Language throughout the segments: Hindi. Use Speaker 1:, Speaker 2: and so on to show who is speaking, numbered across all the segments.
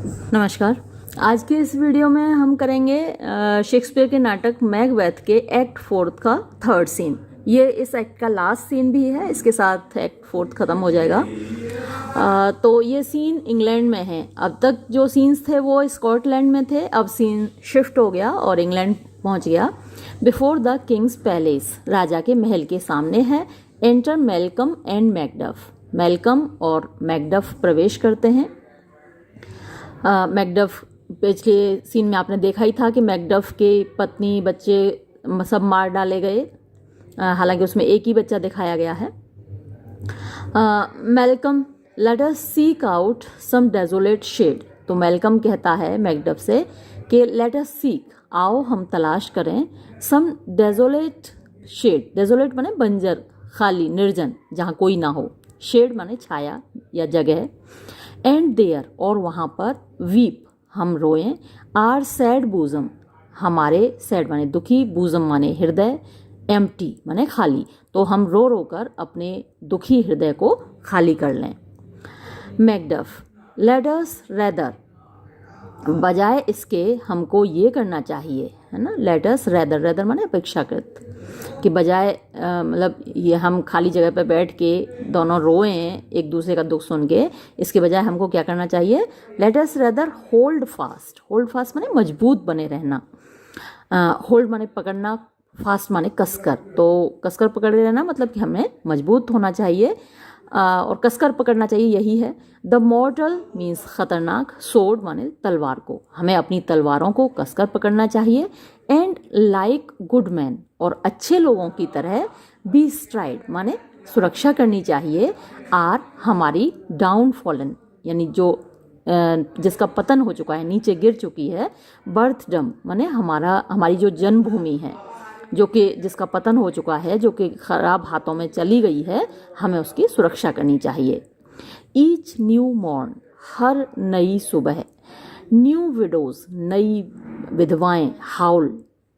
Speaker 1: नमस्कार। आज के इस वीडियो में हम करेंगे शेक्सपियर के नाटक मैकबेथ के एक्ट 4 का थर्ड सीन। ये इस एक्ट का लास्ट सीन भी है, इसके साथ एक्ट 4 ख़त्म हो जाएगा। तो ये सीन इंग्लैंड में है। अब तक जो सीन्स थे वो स्कॉटलैंड में थे, अब सीन शिफ्ट हो गया और इंग्लैंड पहुंच गया। बिफोर द किंग्स पैलेस, राजा के महल के सामने है। Enter Malcolm and Macduff. Malcolm और मैकडफ प्रवेश करते हैं। मैकडफ पिछले सीन में आपने देखा ही था कि मैकडफ के पत्नी बच्चे सब मार डाले गए, हालांकि उसमें एक ही बच्चा दिखाया गया है। Malcolm, let us seek out some desolate shade. तो मैल्कम कहता है मैकडफ से कि लेट अस सीक, आओ हम तलाश करें, सम डेजोलेट शेड। डेजोलेट माने बंजर, खाली, निर्जन, जहाँ कोई ना हो। शेड माने छाया या जगह। एंड देयर, और वहाँ पर, वीप, हम रोएं, आर सैड बूजम, हमारे सैड माने दुखी, बूजम माने हृदय, एम्प्टी माने खाली, तो हम रो रो कर अपने दुखी हृदय को खाली कर लें। मैकडफ, लेट अस रेदर, बजाय इसके हमको ये करना चाहिए, है ना। लेट अस रेदर, रेदर माने अपेक्षाकृत, कि बजाय मतलब ये हम खाली जगह पर बैठ के दोनों रोएं एक दूसरे का दुख सुन के, इसके बजाय हमको क्या करना चाहिए। Let us rather hold fast. Hold fast माने मजबूत बने रहना। होल्ड माने पकड़ना, फास्ट माने कसकर। तो कसकर पकड़े रहना मतलब कि हमें मजबूत होना चाहिए और कसकर पकड़ना चाहिए, यही है। द मॉर्टल मीन्स खतरनाक, सोर्ड माने तलवार को, हमें अपनी तलवारों को कसकर पकड़ना चाहिए। एंड लाइक गुड मैन, और अच्छे लोगों की तरह, बी स्ट्राइड माने सुरक्षा करनी चाहिए। आर हमारी डाउन फॉलन, यानी जो जिसका पतन हो चुका है, नीचे गिर चुकी है। बर्थ डम माने हमारी जो जन्मभूमि है, जो कि जिसका पतन हो चुका है, जो कि खराब हाथों में चली गई है, हमें उसकी सुरक्षा करनी चाहिए। ईच न्यू मॉर्न, हर नई सुबह। न्यू विडोज, नई विधवाएं, हाउल,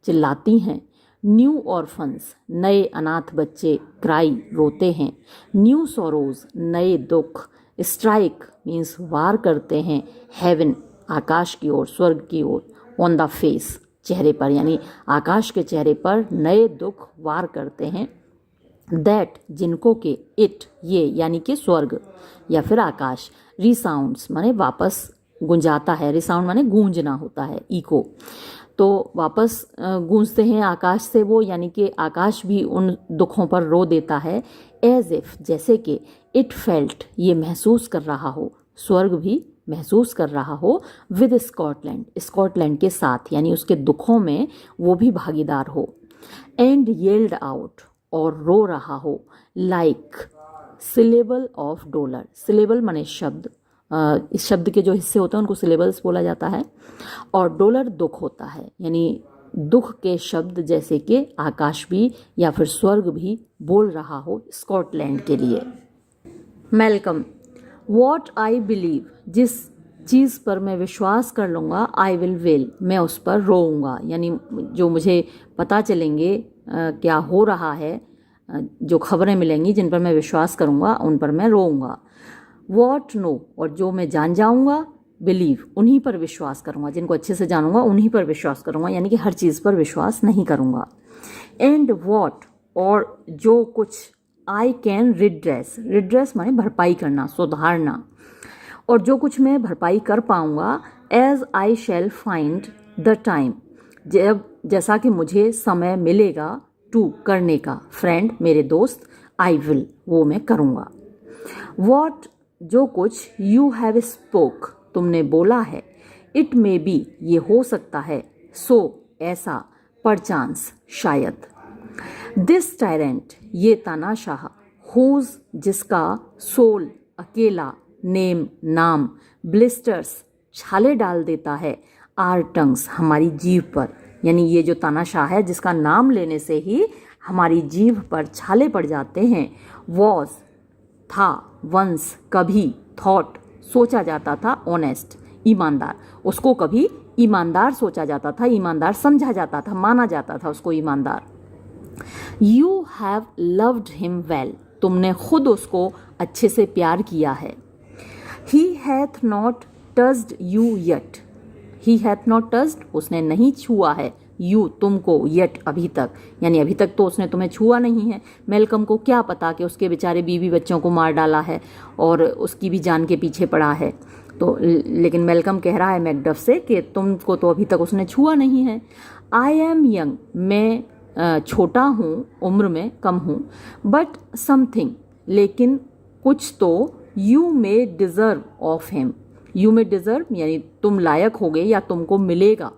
Speaker 1: चिल्लाती हैं। न्यू ऑर्फन्स, नए अनाथ बच्चे, क्राई, रोते हैं। न्यू सोरोज, नए दुख। स्ट्राइक मीन्स वार करते हैं। हेवन, आकाश की ओर, स्वर्ग की ओर। ऑन द फेस, चेहरे पर, यानी आकाश के चेहरे पर नए दुख वार करते हैं। दैट, जिनको के, इट, ये, यानी कि स्वर्ग या फिर आकाश। रिसाउंड्स माने वापस गूंजाता है। रिसाउंड माने गूंजना होता है, इको, तो वापस गूंजते हैं आकाश से वो, यानी कि आकाश भी उन दुखों पर रो देता है। एज इफ, जैसे कि, इट फेल्ट, ये महसूस कर रहा हो, स्वर्ग भी महसूस कर रहा हो। विद स्कॉटलैंड, स्कॉटलैंड के साथ, यानी उसके दुखों में वो भी भागीदार हो। एंड येल्ड आउट, और रो रहा हो। Like syllable of dollar, syllable माने शब्द, इस शब्द के जो हिस्से होते हैं उनको सिलेबल्स बोला जाता है। और डॉलर दुख होता है, यानी दुख के शब्द, जैसे कि आकाश भी या फिर स्वर्ग भी बोल रहा हो स्कॉटलैंड के लिए। मैल्कम, वॉट आई बिलीव, जिस चीज़ पर मैं विश्वास कर लूँगा, आई विल वेल, मैं उस पर रोऊंगा, यानी जो मुझे पता चलेंगे क्या हो रहा है, जो खबरें मिलेंगी जिन पर मैं विश्वास करूँगा, उन पर मैं रोऊंगा। वॉट नो, और जो मैं जान जाऊँगा, बिलीव, उन्हीं पर विश्वास करूँगा, जिनको अच्छे से जानूंगा उन्हीं पर विश्वास करूँगा, यानी कि हर चीज़ पर विश्वास नहीं करूँगा। एंड वॉट, और जो कुछ, आई कैन रिड्रेस, रिड्रेस माने भरपाई करना, सुधारना, और जो कुछ मैं भरपाई कर पाऊँगा। As I shall find the time, जैसा कि मुझे समय मिलेगा, टू, करने का, फ्रेंड, मेरे दोस्त, आई विल, वो मैं करूँगा। वॉट, जो कुछ, यू हैव स्पोक, तुमने बोला है। इट मे बी, ये हो सकता है। सो, ऐसा, परचांस, शायद। दिस टायरेंट, ये तानाशाह, हुज, जिसका, सोल, अकेला, नेम, नाम, ब्लिस्टर्स, छाले डाल देता है, आर टंग्स, हमारी जीभ पर, यानी ये जो तानाशाह है जिसका नाम लेने से ही हमारी जीभ पर छाले पड़ जाते हैं। वॉज, था। वंस, कभी। थॉट, सोचा जाता था। ऑनेस्ट, ईमानदार, उसको कभी ईमानदार सोचा जाता था, ईमानदार समझा जाता था, माना जाता था उसको ईमानदार। You have loved him well, तुमने खुद उसको अच्छे से प्यार किया है। He hath not touched you yet, he hath not touched, उसने नहीं छुआ है, यू तुमको, येट अभी तक, यानी अभी तक तो उसने तुम्हें छुआ नहीं है। मेलकम को क्या पता कि उसके बेचारे बीवी बच्चों को मार डाला है और उसकी भी जान के पीछे पड़ा है। तो लेकिन मेलकम कह रहा है मैकडफ से कि तुमको तो अभी तक उसने छुआ नहीं है। आई एम यंग, मैं छोटा हूँ, उम्र में कम हूँ, बट समथिंग, लेकिन कुछ तो, you may deserve of him, you may deserve यानी तुम लायक होगे या तुमको मिलेगा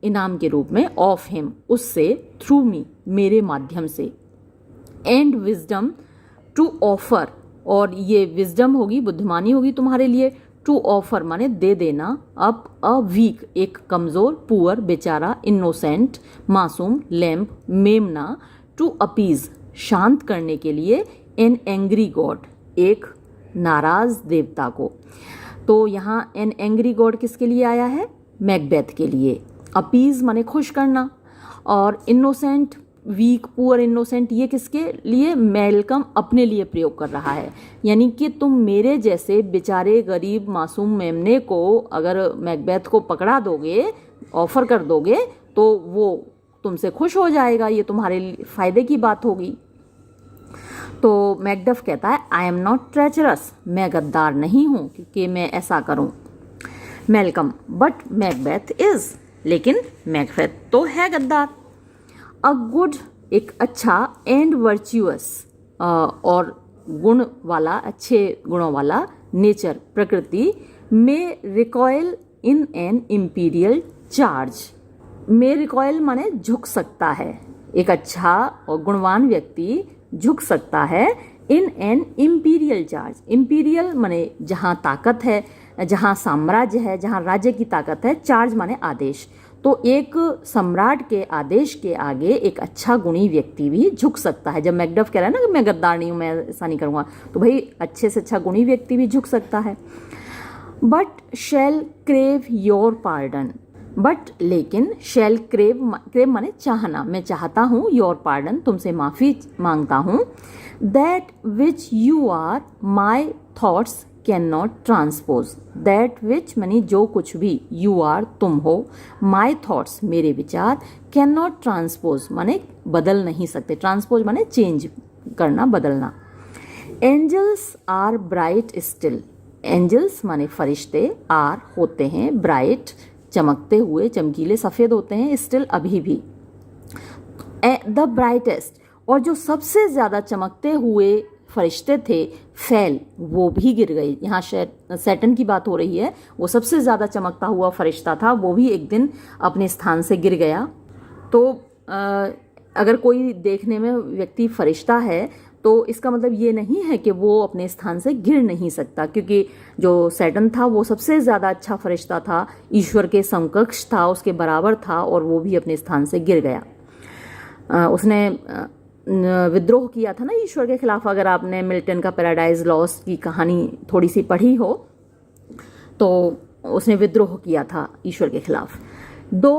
Speaker 1: इनाम के रूप में, ऑफ हिम उससे, थ्रू मी मेरे माध्यम से, एंड विजडम टू ऑफर, और ये विजडम होगी, बुद्धिमानी होगी तुम्हारे लिए, टू ऑफर माने दे देना, अप अ वीक एक कमज़ोर, पुअर बेचारा, इनोसेंट मासूम, लैम्प मेमना, टू अपीज शांत करने के लिए, एन एंग्री गॉड एक नाराज देवता को। तो यहाँ एन एंग्री गॉड किसके लिए आया है? मैकबेथ के लिए। अपीज माने खुश करना, और इनोसेंट, वीक, पुअर, इनोसेंट ये किसके लिए? मेलकम अपने लिए प्रयोग कर रहा है, यानी कि तुम मेरे जैसे बेचारे गरीब मासूम मेमने को अगर मैकबेथ को पकड़ा दोगे, ऑफर कर दोगे, तो वो तुमसे खुश हो जाएगा, ये तुम्हारे फायदे की बात होगी। तो मैकडफ कहता है आई एम नॉट ट्रेचरस, मैं गद्दार नहीं हूँ कि मैं ऐसा करूँ। मेलकम बट मैकबेथ इज, लेकिन मैकबेथ तो है गद्दार। अ गुड एक अच्छा, एंड वर्च्यूअस और गुण वाला, अच्छे गुणों वाला, नेचर प्रकृति, में recoil in an imperial charge, में रिकॉयल माने झुक सकता है, एक अच्छा और गुणवान व्यक्ति झुक सकता है, in an imperial charge, imperial माने जहाँ ताकत है, जहाँ साम्राज्य है, जहाँ राज्य की ताकत है, चार्ज माने आदेश। तो एक सम्राट के आदेश के आगे एक अच्छा गुणी व्यक्ति भी झुक सकता है। जब मैकडफ कह रहा है ना कि मैं गद्दार नहीं हूँ, मैं ऐसा नहीं करूँगा, तो भाई अच्छे से अच्छा गुणी व्यक्ति भी झुक सकता है। But shall crave your pardon, but लेकिन, शैल क्रेव, क्रेव माने चाहना, मैं चाहता हूँ, योर पार्डन तुमसे माफ़ी मांगता हूँ, that which you are my thoughts can not transpose, that which मानी जो कुछ भी, यू आर तुम हो, माई थॉट्स मेरे विचार, कैन नॉट ट्रांसपोज माने बदल नहीं सकते, ट्रांसपोज माने चेंज करना, बदलना। Angels are bright still, angels माने फरिश्ते, आर होते हैं, ब्राइट चमकते हुए, चमकीले, सफ़ेद होते हैं, स्टिल अभी भी, द ब्राइटेस्ट और जो सबसे ज़्यादा चमकते हुए फरिश्ते थे, फेल वो भी गिर गए। यहाँ सैटर्न की बात हो रही है, वो सबसे ज़्यादा चमकता हुआ फरिश्ता था, वो भी एक दिन अपने स्थान से गिर गया। तो अगर कोई देखने में व्यक्ति फरिश्ता है तो इसका मतलब ये नहीं है कि वो अपने स्थान से गिर नहीं सकता, क्योंकि जो सैटर्न था वो सबसे ज़्यादा अच्छा फरिश्ता था, ईश्वर के समकक्ष था, उसके बराबर था, और वो भी अपने स्थान से गिर गया। उसने विद्रोह किया था ना ईश्वर के खिलाफ। अगर आपने मिल्टन का पैराडाइज लॉस्ट की कहानी थोड़ी सी पढ़ी हो तो उसने विद्रोह किया था ईश्वर के खिलाफ। दो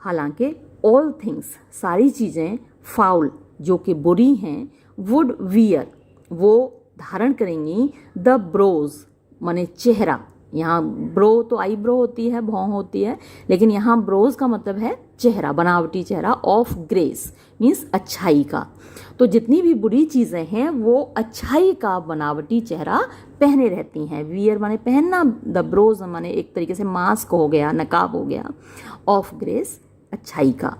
Speaker 1: हालांकि ऑल थिंग्स सारी चीज़ें, फाउल जो कि बुरी हैं, वुड वियर वो धारण करेंगी, द ब्रोज माने चेहरा, यहाँ ब्रो तो आईब्रो होती है, भौं होती है, लेकिन यहाँ ब्रोज का मतलब है चेहरा, बनावटी चेहरा, ऑफ ग्रेस मीन्स अच्छाई का। तो जितनी भी बुरी चीज़ें हैं वो अच्छाई का बनावटी चेहरा पहने रहती हैं। वियर माने पहनना, द ब्रोज माने एक तरीके से मास्क हो गया, नकाब हो गया, ऑफ ग्रेस अच्छाई का।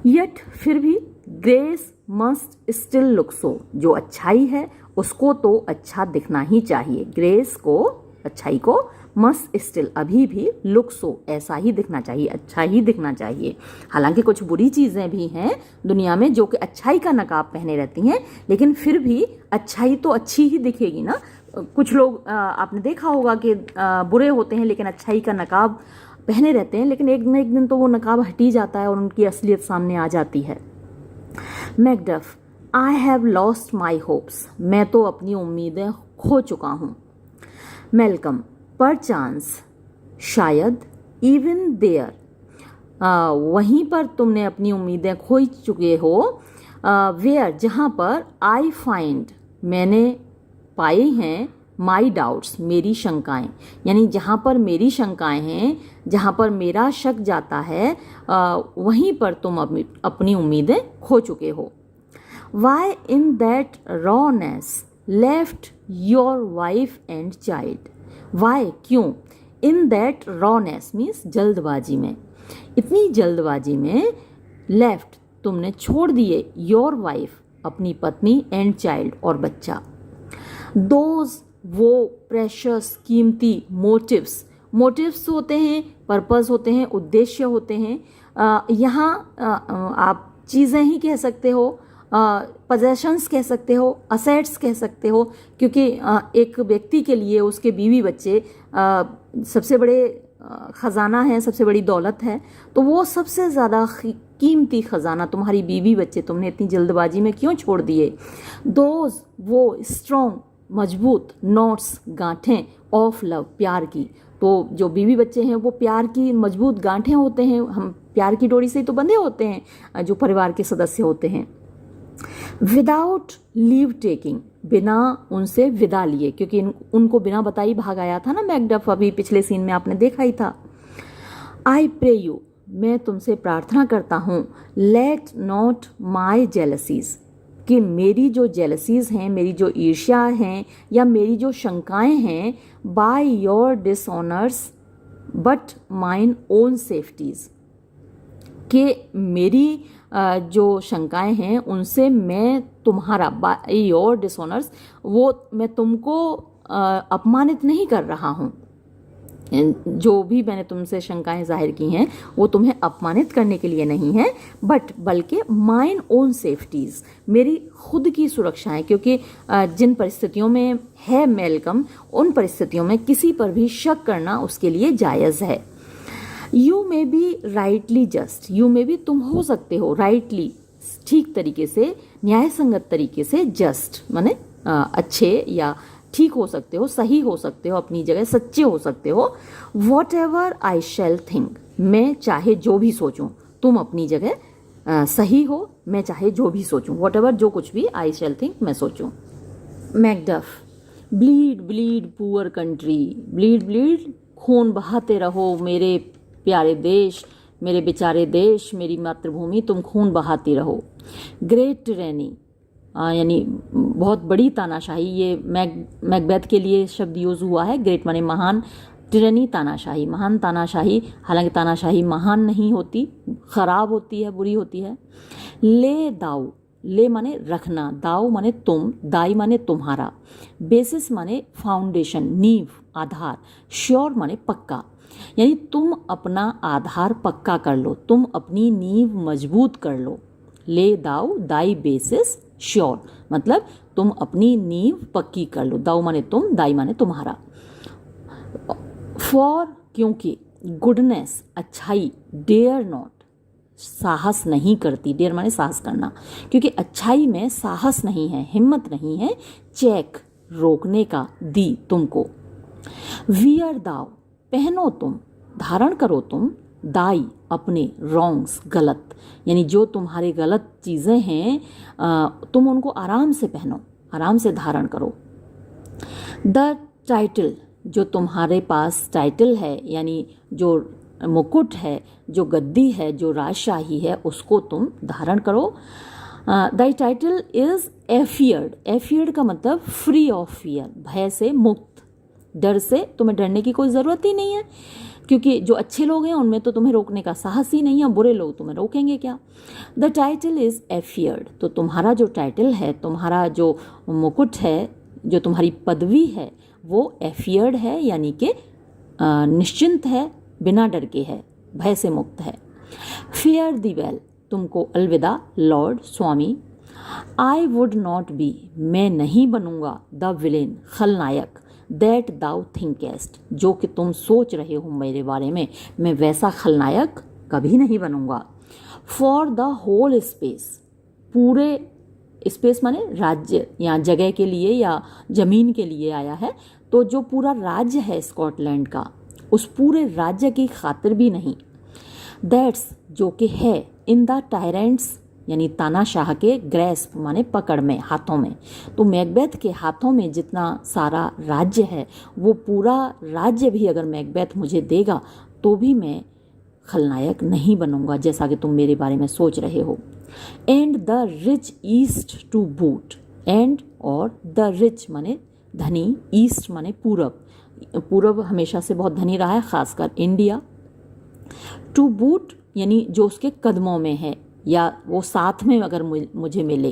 Speaker 1: यट फिर भी, grace must still look so, जो अच्छाई है उसको तो अच्छा दिखना ही चाहिए, ग्रेस को, अच्छाई को, मस्ट स्टिल अभी भी, लुक सो ऐसा ही दिखना चाहिए, अच्छा ही दिखना चाहिए। हालांकि कुछ बुरी चीज़ें भी हैं दुनिया में जो कि अच्छाई का नकाब पहने रहती हैं, लेकिन फिर भी अच्छाई तो अच्छी ही दिखेगी ना। कुछ लोग आपने देखा होगा कि बुरे होते हैं लेकिन अच्छाई का नकाब पहने रहते हैं, लेकिन एक न एक दिन तो वो नकाब हट ही जाता है और उनकी असलियत सामने आ जाती है। Macduff I have lost my hopes, मैं तो अपनी उम्मीदें खो चुका हूँ। मेलकम पर चांस, शायद, इवन देयर वहीं पर तुमने अपनी उम्मीदें खो चुके हो, वेयर जहाँ पर, आई फाइंड मैंने पाई हैं, माई डाउट्स, मेरी शंकाएं, यानी जहाँ पर मेरी शंकाएं हैं, जहाँ पर मेरा शक जाता है, वहीं पर तुम अपनी उम्मीदें खो चुके हो। Why in that rawness left your wife and child, why, क्यों, इन दैट रॉनेस मीन्स जल्दबाजी में, इतनी जल्दबाजी में, लेफ्ट तुमने छोड़ दिए, योर वाइफ अपनी पत्नी, एंड चाइल्ड और बच्चा, दोज वो प्रेशस कीमती, मोटिव्स, मोटिव्स होते हैं, पर्पस होते हैं, उद्देश्य होते हैं, यहाँ आप चीज़ें ही कह सकते हो, पजेशंस कह सकते हो, असेट्स कह सकते हो, क्योंकि एक व्यक्ति के लिए उसके बीवी बच्चे सबसे बड़े ख़जाना है, सबसे बड़ी दौलत है, तो वो सबसे ज़्यादा कीमती ख़जाना तुम्हारी बीवी बच्चे तुमने इतनी जल्दबाजी में क्यों छोड़ दिए। दोज वो स्ट्रॉन्ग, मजबूत, नॉट्स, गांठें, ऑफ लव, प्यार की, तो जो बीवी बच्चे हैं वो प्यार की मजबूत गांठें होते हैं, हम प्यार की डोरी से ही तो बंधे होते हैं जो परिवार के सदस्य होते हैं। विदाउट लीव टेकिंग, बिना उनसे विदा लिए, क्योंकि उनको बिना बताई भाग आया था ना मैकडफ, अभी पिछले सीन में आपने देखा ही था। आई प्रे यू, मैं तुमसे प्रार्थना करता हूँ, लेट नॉट माई जेलसीज, कि मेरी जो जेलसीज हैं, मेरी जो ईर्ष्या हैं या मेरी जो शंकाएं हैं, by your dishonours but mine own safeties, कि मेरी जो शंकाएं हैं उनसे मैं तुम्हारा, बाय योर डिसऑनर्स, वो मैं तुमको अपमानित नहीं कर रहा हूँ, जो भी मैंने तुमसे शंकाएं जाहिर की हैं वो तुम्हें अपमानित करने के लिए नहीं है, बट बल्कि माइन ओन सेफ्टीज, मेरी खुद की सुरक्षाएं, क्योंकि जिन परिस्थितियों में है मेलकम, उन परिस्थितियों में किसी पर भी शक करना उसके लिए जायज़ है। You may be rightly just, you may be तुम हो सकते हो, राइटली ठीक तरीके से, न्याय संगत तरीके से, जस्ट माने अच्छे या ठीक हो सकते हो, सही हो सकते हो, अपनी जगह सच्चे हो सकते हो। Whatever I shall think, मैं चाहे जो भी सोचूं, तुम अपनी जगह सही हो, मैं चाहे जो भी सोचूं, वॉट एवर, जो कुछ भी, आई शैल थिंक, मैं सोचूं। Macduff, bleed bleed poor country, bleed bleed, खून बहाते रहो मेरे प्यारे देश, मेरे बेचारे देश, मेरी मातृभूमि, तुम खून बहाती रहो। ग्रेट टिरैनी, यानी बहुत बड़ी तानाशाही, ये मैकबेथ के लिए शब्द यूज़ हुआ है। ग्रेट माने महान, टिरनी तानाशाही, महान तानाशाही, हालांकि तानाशाही महान नहीं होती, खराब होती है, बुरी होती है। ले दाऊ, ले माने रखना, दाऊ माने तुम, दाई माने तुम्हारा, बेसिस माने फाउंडेशन, नींव, आधार, श्योर माने पक्का, यानी तुम अपना आधार पक्का कर लो, तुम अपनी नींव मजबूत कर लो। ले दाऊ, दाई बेसिस, श्योर मतलब तुम अपनी नींव पक्की कर लो, दाऊ माने तुम, दाई माने तुम्हारा। फॉर, क्योंकि, गुडनेस, अच्छाई, डेयर नॉट, साहस नहीं करती, डेयर माने साहस करना, क्योंकि अच्छाई में साहस नहीं है, हिम्मत नहीं है, चेक, रोकने का, दी तुमको। वियर दाऊ, पहनो तुम, धारण करो तुम, दाई अपने, रॉन्ग्स गलत, यानी जो तुम्हारे गलत चीज़ें हैं तुम उनको आराम से पहनो, आराम से धारण करो। द टाइटल, जो तुम्हारे पास टाइटल है, यानी जो मुकुट है, जो गद्दी है, जो राजशाही है, उसको तुम धारण करो। द टाइटल इज एफियर्ड, एफियर्ड का मतलब फ्री ऑफ फियर, भय से मुक्त, डर से तुम्हें डरने की कोई ज़रूरत ही नहीं है, क्योंकि जो अच्छे लोग हैं उनमें तो तुम्हें रोकने का साहस ही नहीं है, बुरे लोग तुम्हें रोकेंगे क्या। द टाइटल इज़ एफियर्ड, तो तुम्हारा जो टाइटल है, तुम्हारा जो मुकुट है, जो तुम्हारी पदवी है, वो एफियर्ड है, यानी कि निश्चिंत है, बिना डर के है, भय से मुक्त है। फेयर दी वेल, तुमको अलविदा Lord, Swami. I would not be, मैं नहीं बनूंगा, द विलेन, खलनायक, दैट दाउ थिंकेस्ट, जो कि तुम सोच रहे हो मेरे बारे में, मैं वैसा खलनायक कभी नहीं बनूंगा। फॉर द होल स्पेस, पूरे स्पेस माने राज्य या जगह के लिए या जमीन के लिए आया है, तो जो पूरा राज्य है स्कॉटलैंड का, उस पूरे राज्य की खातिर भी नहीं। दैट्स, जो कि है, इन द टायरेंट्स यानी तानाशाह के ग्रेस्प माने पकड़ में, हाथों में। तो मैकबेथ के हाथों में जितना सारा राज्य है, वो पूरा राज्य भी अगर मैकबेथ मुझे देगा तो भी मैं खलनायक नहीं बनूंगा, जैसा कि तुम मेरे बारे में सोच रहे हो। And the rich east to boot, and और द रिच माने धनी, ईस्ट माने पूरब, पूरब हमेशा से बहुत धनी रहा है, खासकर इंडिया। टू बूट यानी जो उसके कदमों में है या वो साथ में अगर मुझे मिले,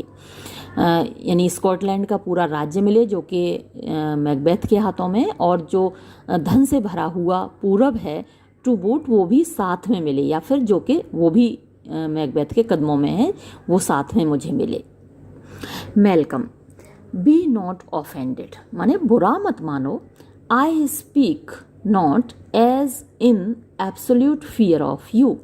Speaker 1: यानी स्कॉटलैंड का पूरा राज्य मिले जो कि मैकबेथ के हाथों में, और जो धन से भरा हुआ पूरब है टू बूट वो भी साथ में मिले, या फिर जो कि वो भी मैकबेथ के कदमों में है वो साथ में मुझे मिले। मेलकम, बी नॉट ऑफेंडेड माने बुरा मत मानो। I speak not as in absolute fear of you.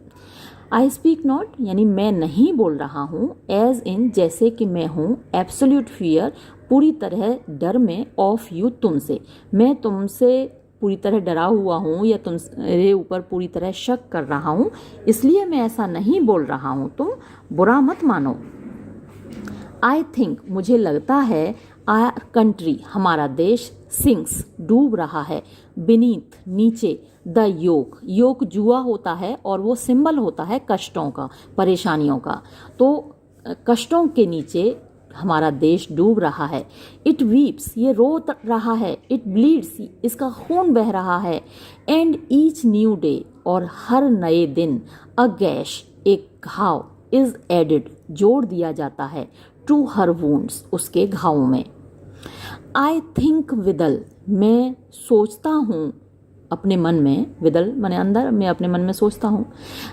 Speaker 1: I speak not यानी मैं नहीं बोल रहा हूँ, एज इन जैसे कि मैं हूँ, एब्सोल्यूट फियर पूरी तरह डर में, ऑफ यू तुमसे, मैं तुमसे पूरी तरह डरा हुआ हूँ या तुम मेरे ऊपर पूरी तरह शक कर रहा हूँ, इसलिए मैं ऐसा नहीं बोल रहा हूँ, तुम बुरा मत मानो। आई थिंक मुझे लगता है, आवर कंट्री हमारा देश, सिंक्स डूब रहा है, बीनीथ नीचे, द योक, योक जुआ होता है और वो सिंबल होता है कष्टों का, परेशानियों का, तो कष्टों के नीचे हमारा देश डूब रहा है। इट वीप्स ये रो रहा है, इट ब्लीड्स इसका खून बह रहा है, एंड ईच न्यू डे और हर नए दिन, अ गैश एक घाव, इज एडिड जोड़ दिया जाता है, टू हर वुंड्स उसके घावों में। आई थिंक विदल मैं सोचता हूँ अपने मन में, विदल माने अंदर, मैं अपने मन में सोचता हूँ।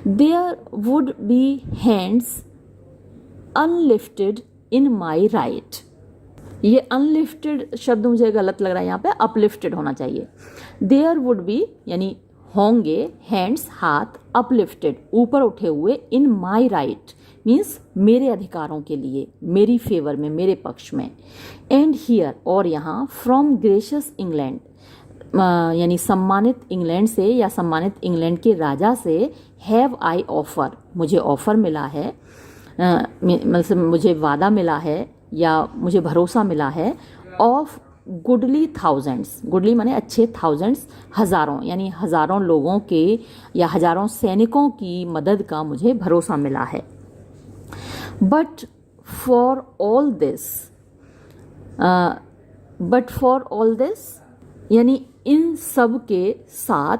Speaker 1: There would be hands unlifted in my right, ये अनलिफ्टेड शब्द मुझे गलत लग रहा है, यहाँ पे अपलिफ्टेड होना चाहिए। देयर वुड बी यानी होंगे, हैंड्स हाथ, अपलिफ्टेड ऊपर उठे हुए, इन माई राइट मीन्स मेरे अधिकारों के लिए, मेरी फेवर में, मेरे पक्ष में। एंड हियर और यहाँ, फ्रॉम ग्रेशियस इंग्लैंड यानी सम्मानित इंग्लैंड से या सम्मानित इंग्लैंड के राजा से, हैव आई ऑफर मुझे ऑफर मिला है, मतलब मुझे वादा मिला है या मुझे भरोसा मिला है, ऑफ गुडली थाउजेंड्स, गुडली माने अच्छे, थाउजेंड्स हज़ारों, यानी हज़ारों लोगों के या हज़ारों सैनिकों की मदद का मुझे भरोसा मिला है। बट फॉर ऑल दिस यानी इन सब के साथ,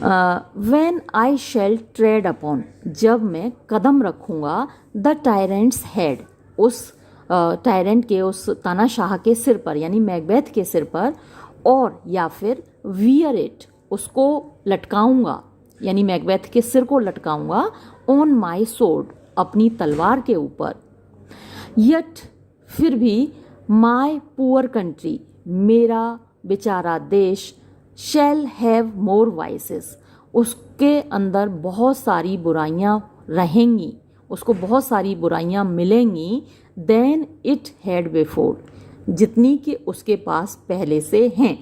Speaker 1: when I shall tread upon जब मैं कदम रखूँगा, द टायरेंट्स हेड उस टायरेंट के, उस तानाशाह के सिर पर यानी मैकबेथ के सिर पर, और या फिर वियर इट उसको लटकाऊंगा यानी मैकबेथ के सिर को लटकाऊंगा, ऑन माई सोर्ड अपनी तलवार के ऊपर। यट फिर भी, माई पुअर कंट्री मेरा बेचारा देश, शैल हैव मोर वाइसेस उसके अंदर बहुत सारी बुराइयां रहेंगी, उसको बहुत सारी बुराइयां मिलेंगी, देन इट हैड बिफोर जितनी कि उसके पास पहले से हैं।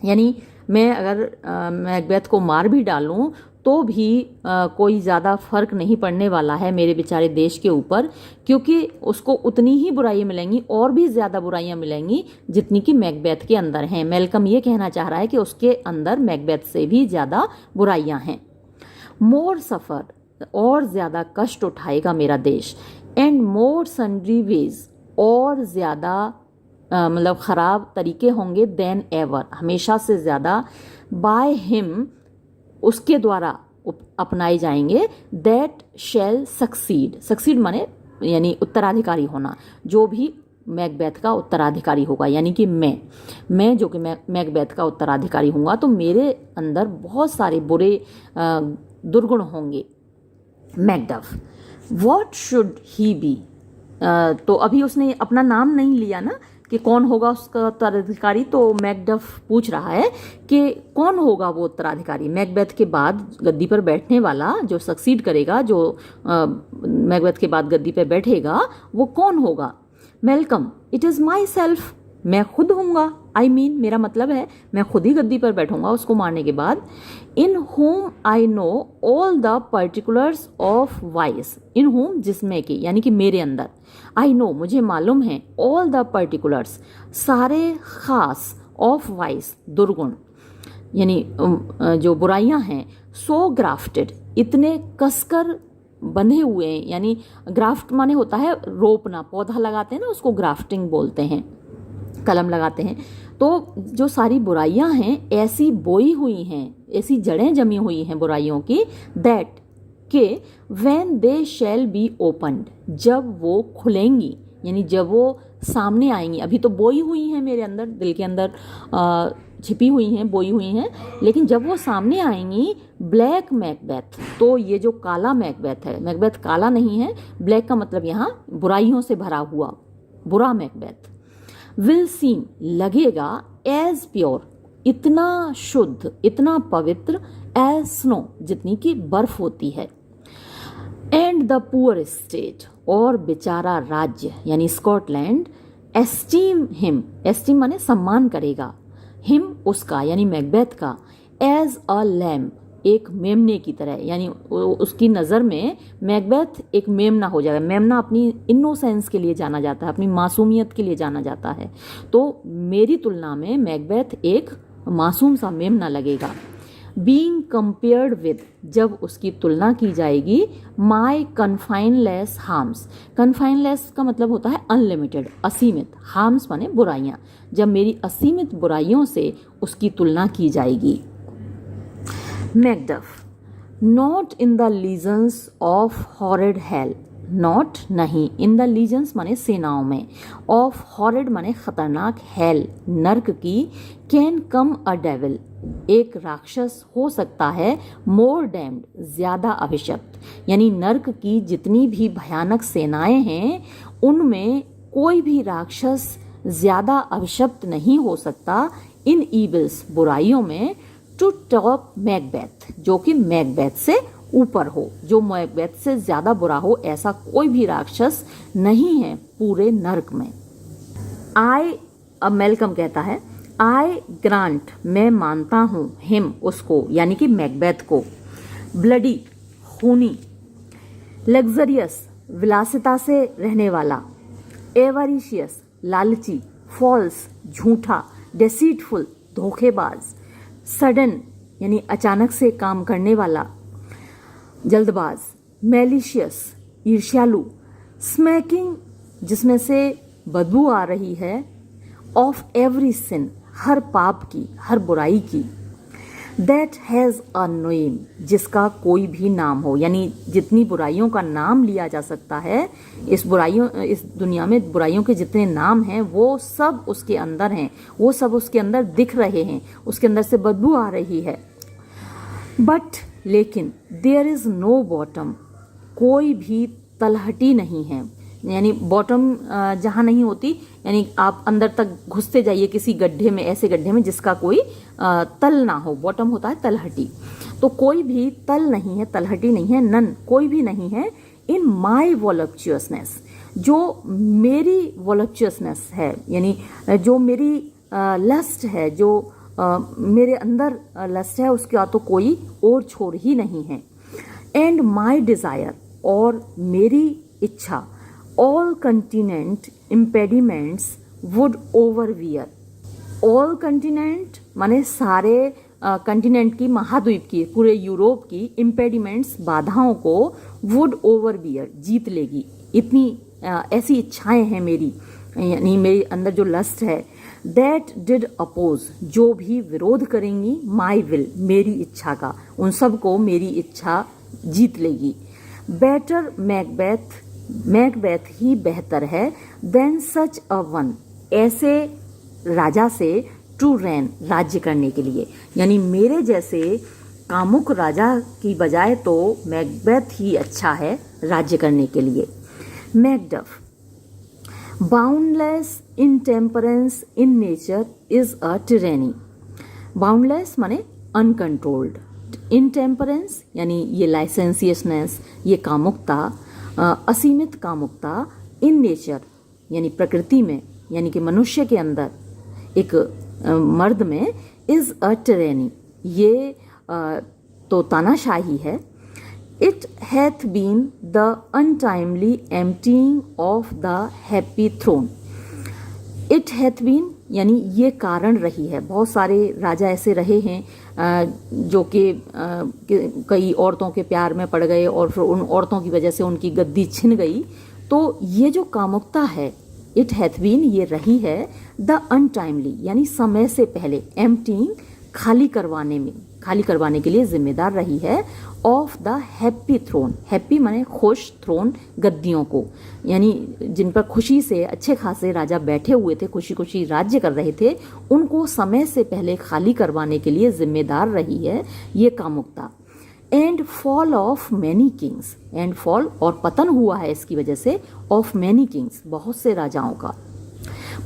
Speaker 1: यानी मैं अगर मैकबेथ को मार भी डालूं तो भी कोई ज़्यादा फर्क नहीं पड़ने वाला है मेरे बेचारे देश के ऊपर, क्योंकि उसको उतनी ही बुराइयां मिलेंगी और भी ज़्यादा बुराइयां मिलेंगी जितनी कि मैकबेथ के अंदर हैं। मेलकम ये कहना चाह रहा है कि उसके अंदर मैकबेथ से भी ज़्यादा बुराइयां हैं। मोर सफ़र और ज़्यादा कष्ट उठाएगा मेरा देश, एंड मोर सन्ड्री वेज और ज़्यादा मतलब ख़राब तरीके होंगे, देन एवर हमेशा से ज़्यादा, बाय हिम उसके द्वारा अपनाए जाएंगे, दैट शैल सक्सीड, सक्सीड माने यानी उत्तराधिकारी होना, जो भी मैकबेथ का उत्तराधिकारी होगा, यानी कि मैं जो कि मैकबेथ का उत्तराधिकारी हूँगा, तो मेरे अंदर बहुत सारे बुरे दुर्गुण होंगे। Macduff, what should he be, तो अभी उसने अपना नाम नहीं लिया ना कि कौन होगा उसका उत्तराधिकारी, तो मैकडफ पूछ रहा है कि कौन होगा वो उत्तराधिकारी, मैकबेथ के बाद गद्दी पर बैठने वाला, जो सक्सीड करेगा, जो मैकबेथ के बाद गद्दी पर बैठेगा, वो कौन होगा। Malcolm, it is my self मैं खुद हूँगा, आई मीन मेरा मतलब है मैं खुद ही गद्दी पर बैठूंगा उसको मारने के बाद। In whom I know all the particulars of vice, in whom जिसमें कि यानी कि मेरे अंदर, आई नो मुझे मालूम है, ऑल द पर्टिकुलर्स सारे खास, ऑफ वाइस दुर्गुण यानी जो बुराइयां हैं, सो ग्राफ्टेड इतने कसकर बंधे हुए हैं, यानी ग्राफ्ट माने होता है रोपना, पौधा लगाते हैं ना उसको ग्राफ्टिंग बोलते हैं, कलम लगाते हैं। तो जो सारी बुराइयां हैं ऐसी बोई हुई हैं, ऐसी जड़ें जमी हुई हैं बुराइयों की, दैट के when they shall be opened, जब वो खुलेंगी यानी जब वो सामने आएंगी, अभी तो बोई हुई हैं मेरे अंदर, दिल के अंदर छिपी हुई हैं, बोई हुई हैं, लेकिन जब वो सामने आएंगी, ब्लैक मैकबेथ, तो ये जो काला मैकबेथ है, मैकबेथ काला नहीं है, ब्लैक का मतलब यहाँ बुराइयों से भरा हुआ बुरा मैकबेथ, विल सीम लगेगा, एज प्योर इतना शुद्ध, इतना पवित्र, एज स्नो जितनी की बर्फ होती है, एंड द पुअर स्टेट और बेचारा राज्य यानी स्कॉटलैंड, एस्टीम हिम, एस्टीम माने सम्मान करेगा, हिम उसका यानी मैकबेथ का, एज अ लैम्प एक मेमने की तरह, यानी उसकी नज़र में मैकबेथ एक मेमना हो जाएगा। मेमना अपनी इनोसेंस के लिए जाना जाता है, अपनी मासूमियत के लिए जाना जाता है, तो मेरी तुलना में मैकबेथ एक मासूम सा मेमना लगेगा। बीइंग कंपेयर्ड विद जब उसकी तुलना की जाएगी, माई कन्फाइनलेस हार्म्स, कन्फाइनलेस का मतलब होता है अनलिमिटेड, असीमित, हार्म्स माने बुराइयां, जब मेरी असीमित बुराइयों से उसकी तुलना की जाएगी। Macduff, not in the lesions of horrid hello, not नहीं, इन द लीजन्स माने सेनाओं में, ऑफ हॉरिड माने खतरनाक, हेल नर्क की, कैन कम अ डेविल एक राक्षस हो सकता है, मोर डैम्ड ज्यादा अभिशप्त, यानी नर्क की जितनी भी भयानक सेनाएं हैं उनमें कोई भी राक्षस ज्यादा अभिशप्त नहीं हो सकता, इन ईविल्स बुराइयों में, टू टॉप मैकबेथ जो कि मैकबेथ से ऊपर हो, जो मैकबेथ से ज्यादा बुरा हो, ऐसा कोई भी राक्षस नहीं है पूरे नर्क में। मेलकम कहता है, आई ग्रांट मैं मानता हूँ, हिम उसको यानी कि मैकबेथ को, ब्लडी खूनी, लग्जरियस विलासिता से रहने वाला, एवरिशियस लालची, फॉल्स झूठा, डेसीटफुल धोखेबाज, सडन यानी अचानक से काम करने वाला, जल्दबाज, मैलिशियस ईर्ष्यालु, स्मैकिंग जिसमें से बदबू आ रही है, ऑफ एवरी सिन हर पाप की, हर बुराई की, दैट हैज़ अ नेम जिसका कोई भी नाम हो, यानी जितनी बुराइयों का नाम लिया जा सकता है, इस दुनिया में बुराइयों के जितने नाम हैं वो सब उसके अंदर हैं, वो सब उसके अंदर दिख रहे हैं, उसके अंदर से बदबू आ रही है। बट लेकिन देयर इज नो बॉटम कोई भी तलहटी नहीं है, यानी बॉटम जहाँ नहीं होती, यानी आप अंदर तक घुसते जाइए किसी गड्ढे में, ऐसे गड्ढे में जिसका कोई तल ना हो, बॉटम होता है तलहटी, तो कोई भी तल नहीं है, तलहटी नहीं है, नन कोई भी नहीं है, इन माई वॉलप्चुअसनेस जो मेरी वॉलप्चुअसनेस है, यानी जो मेरी लस्ट है, जो मेरे अंदर लस्ट है, उसका तो कोई और छोर ही नहीं है, एंड माई डिज़ायर और मेरी इच्छा, ऑल कंटिनेंट इम्पेडिमेंट्स वुड ओवरवियर, ऑल कंटिनेंट माने सारे कंटिनेंट की, महाद्वीप की, पूरे यूरोप की, इम्पेडिमेंट्स बाधाओं को, वुड ओवरवियर जीत लेगी, इतनी ऐसी इच्छाएं हैं मेरी, यानी मेरे अंदर जो लस्ट है, दैट डिड अपोज जो भी विरोध करेंगी, माई विल मेरी इच्छा का, उन सब को मेरी इच्छा जीत लेगी। बेटर मैकबेथ मैकबेथ ही बेहतर है, देन सच अ वन ऐसे राजा से, टू रेन राज्य करने के लिए, यानी मेरे जैसे कामुक राजा की बजाय तो मैकबेथ ही अच्छा है राज्य करने के लिए। Macduff, boundless intemperance in nature is a tyranny, boundless माने अनकंट्रोल्ड, इनटेम्परेंस यानी ये लाइसेंसियसनेस, ये कामुकता, असीमित कामुकता, इन नेचर यानी प्रकृति में, यानी कि मनुष्य के अंदर, एक मर्द में, इज अ टिरेनी, ये तो तानाशाही है। It hath been the untimely emptying of the happy throne. It hath been यानी ये कारण रही है। बहुत सारे राजा ऐसे रहे हैं जो कि कई औरतों के प्यार में पड़ गए और फिर उन औरतों की वजह से उनकी गद्दी छिन गई। तो ये जो कामुकता है, इट हैथ बीन, ये रही है द अनटाइमली यानी समय से पहले, एम्प्टीइंग खाली करवाने के लिए जिम्मेदार रही है, of the happy throne. Happy माने खुश, थ्रोन गद्दियों को, यानी जिन पर खुशी से अच्छे खासे राजा बैठे हुए थे, खुशी खुशी राज्य कर रहे थे, उनको समय से पहले खाली करवाने के लिए जिम्मेदार रही है ये कामुकता। And fall of many Kings, and fall और पतन हुआ है इसकी वजह से, ऑफ मैनी किंग्स बहुत से राजाओं का।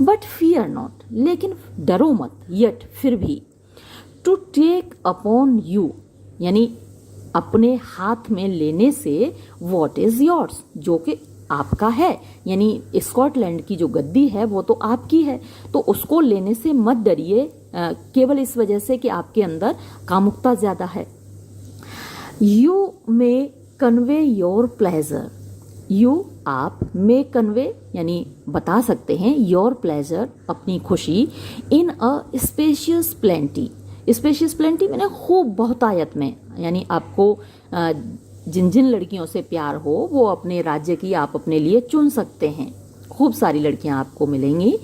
Speaker 1: बट फियर नॉट, लेकिन डरो मत, यट फिर भी, टू टेक अपॉन यू यानी अपने हाथ में लेने से, वॉट इज योर्स जो कि आपका है, यानी स्कॉटलैंड की जो गद्दी है वो तो आपकी है, तो उसको लेने से मत डरिए केवल इस वजह से कि आपके अंदर कामुकता ज्यादा है। You may convey your pleasure, you आप, मे कन्वे यानी बता सकते हैं, योर प्लेजर अपनी खुशी, इन अ स्पेशियस प्लेंटी। स्पेशियस प्लेंटी मैंने खूब बहुतायत में, यानी आपको जिन जिन लड़कियों से प्यार हो वो अपने राज्य की आप अपने लिए चुन सकते हैं, खूब सारी लड़कियां आपको मिलेंगी।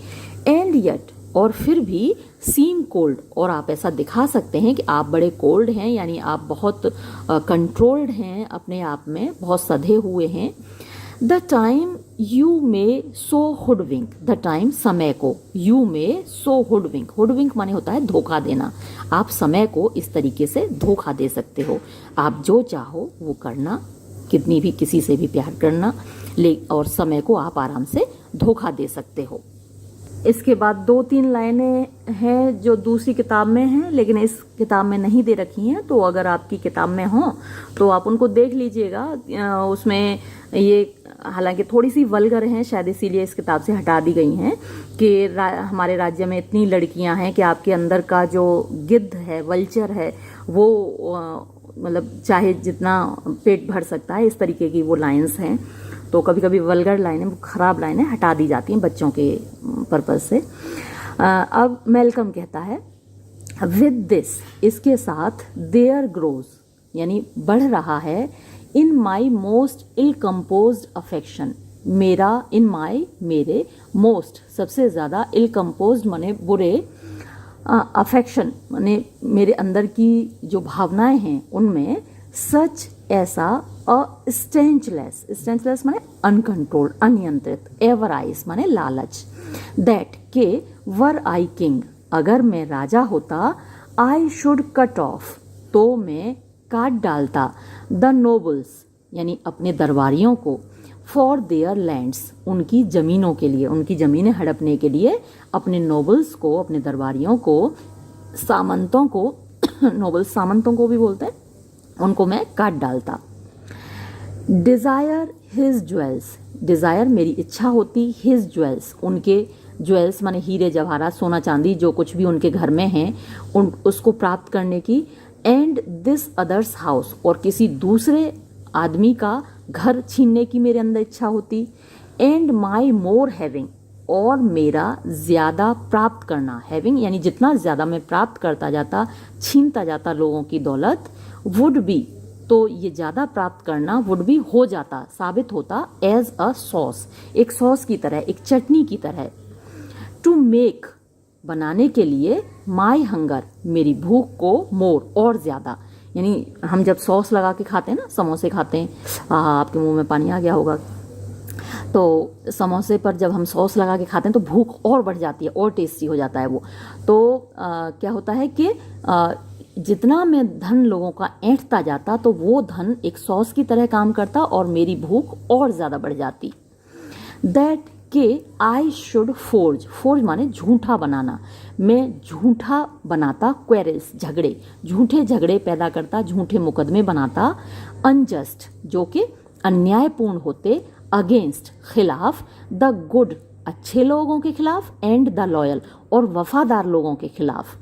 Speaker 1: एंड यट और फिर भी, सीम कोल्ड और आप ऐसा दिखा सकते हैं कि आप बड़े कोल्ड हैं, यानी आप बहुत कंट्रोल्ड हैं अपने आप में, बहुत सधे हुए हैं। The time you may so hoodwink, the time समय को, यू मे सो हुडविंक, हुडविंक माने होता है धोखा देना, आप समय को इस तरीके से धोखा दे सकते हो, आप जो चाहो वो करना, कितनी भी किसी से भी प्यार करना, और समय को आप आराम से धोखा दे सकते हो। इसके बाद 2-3 लाइनें हैं जो दूसरी किताब में हैं लेकिन इस किताब में नहीं दे रखी हैं, तो अगर आपकी किताब में हो तो आप उनको देख लीजिएगा। उसमें ये हालांकि थोड़ी सी वल्गर हैं, शायद इसीलिए इस किताब से हटा दी गई हैं कि हमारे राज्य में इतनी लड़कियां हैं कि आपके अंदर का जो गिद्ध है, वल्चर है, वो मतलब चाहे जितना पेट भर सकता है, इस तरीके की वो लाइन्स हैं। तो कभी कभी वल्गर लाइनें, खराब लाइनें हटा दी जाती हैं बच्चों के पर्पज से। अब मेलकम कहता है, विद दिस इसके साथ, देयर ग्रोज यानी बढ़ रहा है, in my most ill composed affection, मेरा, इन माई मेरे, मोस्ट सबसे ज़्यादा, इल कंपोज्ड माने बुरे, अफेक्शन माने मेरे अंदर की जो भावनाएं हैं उनमें, सच ऐसा, अ स्टेंचलेस, स्टेंचलेस माने अनकंट्रोल्ड, अनियंत्रित, एवराइज माने लालच, दैट के वर आई किंग अगर मैं राजा होता, आई शुड कट ऑफ तो मैं काट डालता, द नोबल्स यानी अपने दरबारियों को, फॉर देयर लैंड्स उनकी ज़मीनों के लिए, उनकी ज़मीनें हड़पने के लिए अपने नोबल्स को, अपने दरबारियों को, सामंतों को नोबल्स सामंतों को भी बोलते हैं, उनको मैं काट डालता। डिज़ायर हिज ज्वेल्स, डिज़ायर मेरी इच्छा होती, हिज ज्वेल्स उनके, ज्वेल्स माने हीरे जवाहरात, सोना चांदी, जो कुछ भी उनके घर में है उसको प्राप्त करने की। एंड दिस अदर्स हाउस और किसी दूसरे आदमी का घर छीनने की मेरे अंदर इच्छा होती। एंड माई मोर हैविंग और मेरा ज़्यादा प्राप्त करना, हैविंग यानी जितना ज़्यादा मैं प्राप्त करता जाता, छीनता जाता लोगों की दौलत, वुड बी तो ये ज़्यादा प्राप्त करना, वुड बी हो जाता, साबित होता, एज अ सॉस एक सॉस की तरह, एक चटनी की तरह, टू मेक बनाने के लिए, माई हंगर मेरी भूख को, मोर और ज़्यादा, यानी हम जब सॉस लगा के खाते हैं ना, समोसे खाते हैं, आपके मुंह में पानी आ गया होगा, तो समोसे पर जब हम सॉस लगा के खाते हैं तो भूख और बढ़ जाती है और टेस्टी हो जाता है वो। तो क्या होता है कि जितना मैं धन लोगों का ऐंठता जाता तो वो धन एक सॉस की तरह काम करता और मेरी भूख और ज़्यादा बढ़ जाती। दैट के आई शुड फोर्ज, फोर्ज माने झूठा बनाना, मैं झूठा बनाता, क्वेरल्स झगड़े, झूठे झगड़े पैदा करता, झूठे मुकदमे बनाता, अनजस्ट जो कि अन्यायपूर्ण होते, अगेंस्ट खिलाफ, द गुड अच्छे लोगों के खिलाफ, एंड द लॉयल और वफादार लोगों के खिलाफ,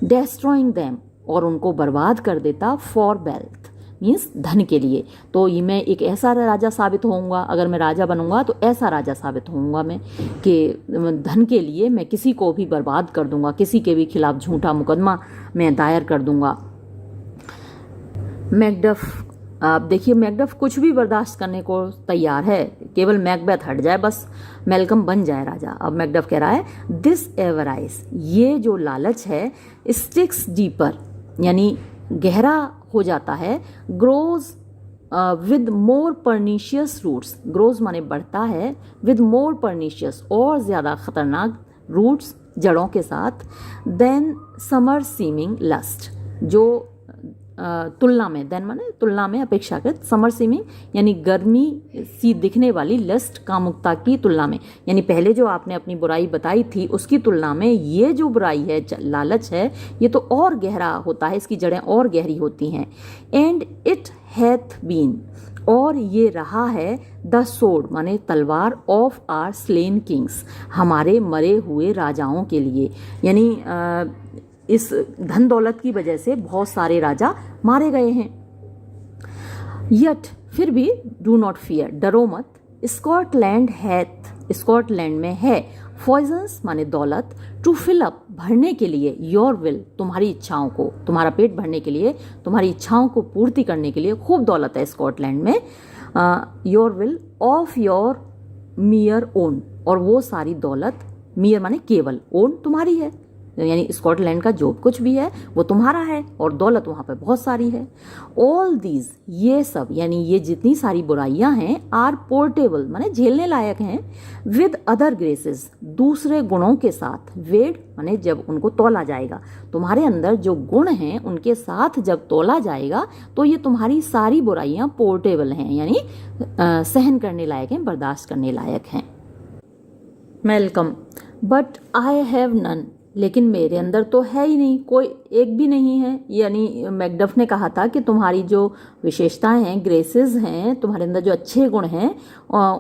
Speaker 1: डेस्ट्रॉइंग देम और उनको बर्बाद कर देता, फॉर वेल्थ मीन्स धन के लिए। तो ये मैं एक ऐसा राजा साबित होऊंगा, अगर मैं राजा बनूंगा तो ऐसा राजा साबित होऊंगा मैं कि धन के लिए मैं किसी को भी बर्बाद कर दूंगा, किसी के भी खिलाफ झूठा मुकदमा मैं दायर कर दूंगा। मैकडफ, आप देखिए मैकडफ कुछ भी बर्दाश्त करने को तैयार है, केवल मैकबेथ हट जाए बस मेलकम बन जाए राजा। अब मैकडफ कह रहा है दिस एवराइज, ये जो लालच है, स्टिक्स डीपर यानी गहरा हो जाता है, grows with more pernicious roots, grows माने बढ़ता है, विद मोर परनीशियस और ज़्यादा खतरनाक रूट्स जड़ों के साथ, देन समर सीमिंग लस्ट, जो तुलना में, देन माने तुलना में, अपेक्षाकृत, समर सीमिंग यानी गर्मी सी दिखने वाली लस्ट कामुकता की तुलना में, यानी पहले जो आपने अपनी बुराई बताई थी उसकी तुलना में ये जो बुराई है, लालच है, ये तो और गहरा होता है, इसकी जड़ें और गहरी होती हैं। एंड इट हैथ बीन, और ये रहा है, द सोर्ड माने तलवार, ऑफ आर स्लेन किंग्स, हमारे मरे हुए राजाओं के लिए, यानी इस धन दौलत की वजह से बहुत सारे राजा मारे गए हैं। यट फिर भी, डू नॉट फियर, डरो मत, स्कॉटलैंड हैथ, स्कॉटलैंड में है, पॉइजन्स माने दौलत, टू फिल अप भरने के लिए, योर विल तुम्हारी इच्छाओं को, तुम्हारा पेट भरने के लिए, तुम्हारी इच्छाओं को पूर्ति करने के लिए खूब दौलत है स्कॉटलैंड में, your will of your मियर own, और वो सारी दौलत, मियर माने केवल, ओन तुम्हारी है, यानी स्कॉटलैंड का जो कुछ भी है वो तुम्हारा है और दौलत वहाँ पे बहुत सारी है। ऑल दीज, ये सब यानी ये जितनी सारी बुराइयां हैं, आर पोर्टेबल माने झेलने लायक हैं, विद अदर ग्रेसेस दूसरे गुणों के साथ, वेड माने जब उनको तोला जाएगा, तुम्हारे अंदर जो गुण हैं उनके साथ जब तोला जाएगा तो ये तुम्हारी सारी बुराइयां पोर्टेबल हैं, यानी सहन करने लायक हैं, बर्दाश्त करने लायक हैं। Malcolm, but I have none, लेकिन मेरे अंदर तो है ही नहीं, कोई एक भी नहीं है, यानी मैकडफ ने कहा था कि तुम्हारी जो विशेषताएं हैं, ग्रेसेस हैं, तुम्हारे अंदर जो अच्छे गुण हैं,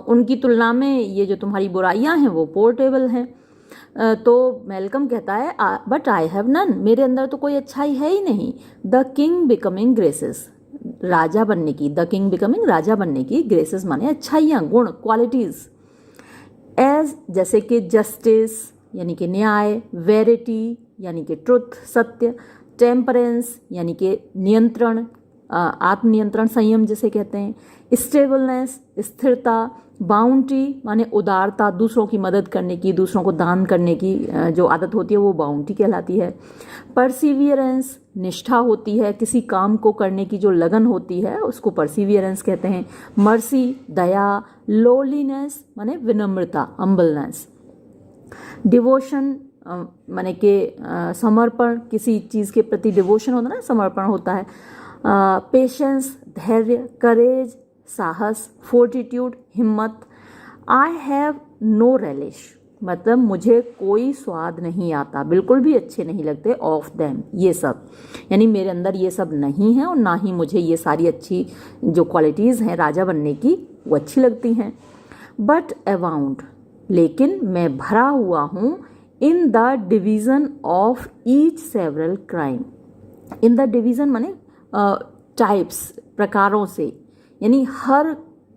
Speaker 1: उनकी तुलना में ये जो तुम्हारी बुराइयां हैं वो पोर्टेबल हैं। तो मेलकम कहता है बट आई हैव नन, मेरे अंदर तो कोई अच्छाई है ही नहीं। द किंग बिकमिंग ग्रेसेस, राजा बनने की, द किंग बिकमिंग राजा बनने की, ग्रेसेस माने अच्छाइयाँ, गुण, क्वालिटीज, एज जैसे कि जस्टिस यानी कि न्याय, वेरिटी यानी कि ट्रुथ, सत्य, टेम्परेंस यानी कि नियंत्रण, आत्मनियंत्रण, संयम जिसे कहते हैं, स्टेबलनेस स्थिरता, बाउंटी माने उदारता, दूसरों की मदद करने की, दूसरों को दान करने की जो आदत होती है वो बाउंटी कहलाती है, परसिवियरेंस निष्ठा होती है, किसी काम को करने की जो लगन होती है उसको परसिवियरेंस कहते हैं, मर्सी दया, लोलीनेस माने विनम्रता, हम्बलनेस, डिवोशन माने के समर्पण, किसी चीज़ के प्रति डिवोशन होता है ना, समर्पण होता है, पेशेंस धैर्य, करेज साहस, फोर्टिट्यूड हिम्मत, आई हैव नो रेलिश मतलब मुझे कोई स्वाद नहीं आता, बिल्कुल भी अच्छे नहीं लगते, ऑफ देम ये सब, यानी मेरे अंदर ये सब नहीं है और ना ही मुझे ये सारी अच्छी जो क्वालिटीज़ हैं राजा बनने की वो अच्छी लगती हैं। बट अबाउंड लेकिन मैं भरा हुआ हूँ, in the division of each several crime, in the division माने टाइप्स प्रकारों से, यानी हर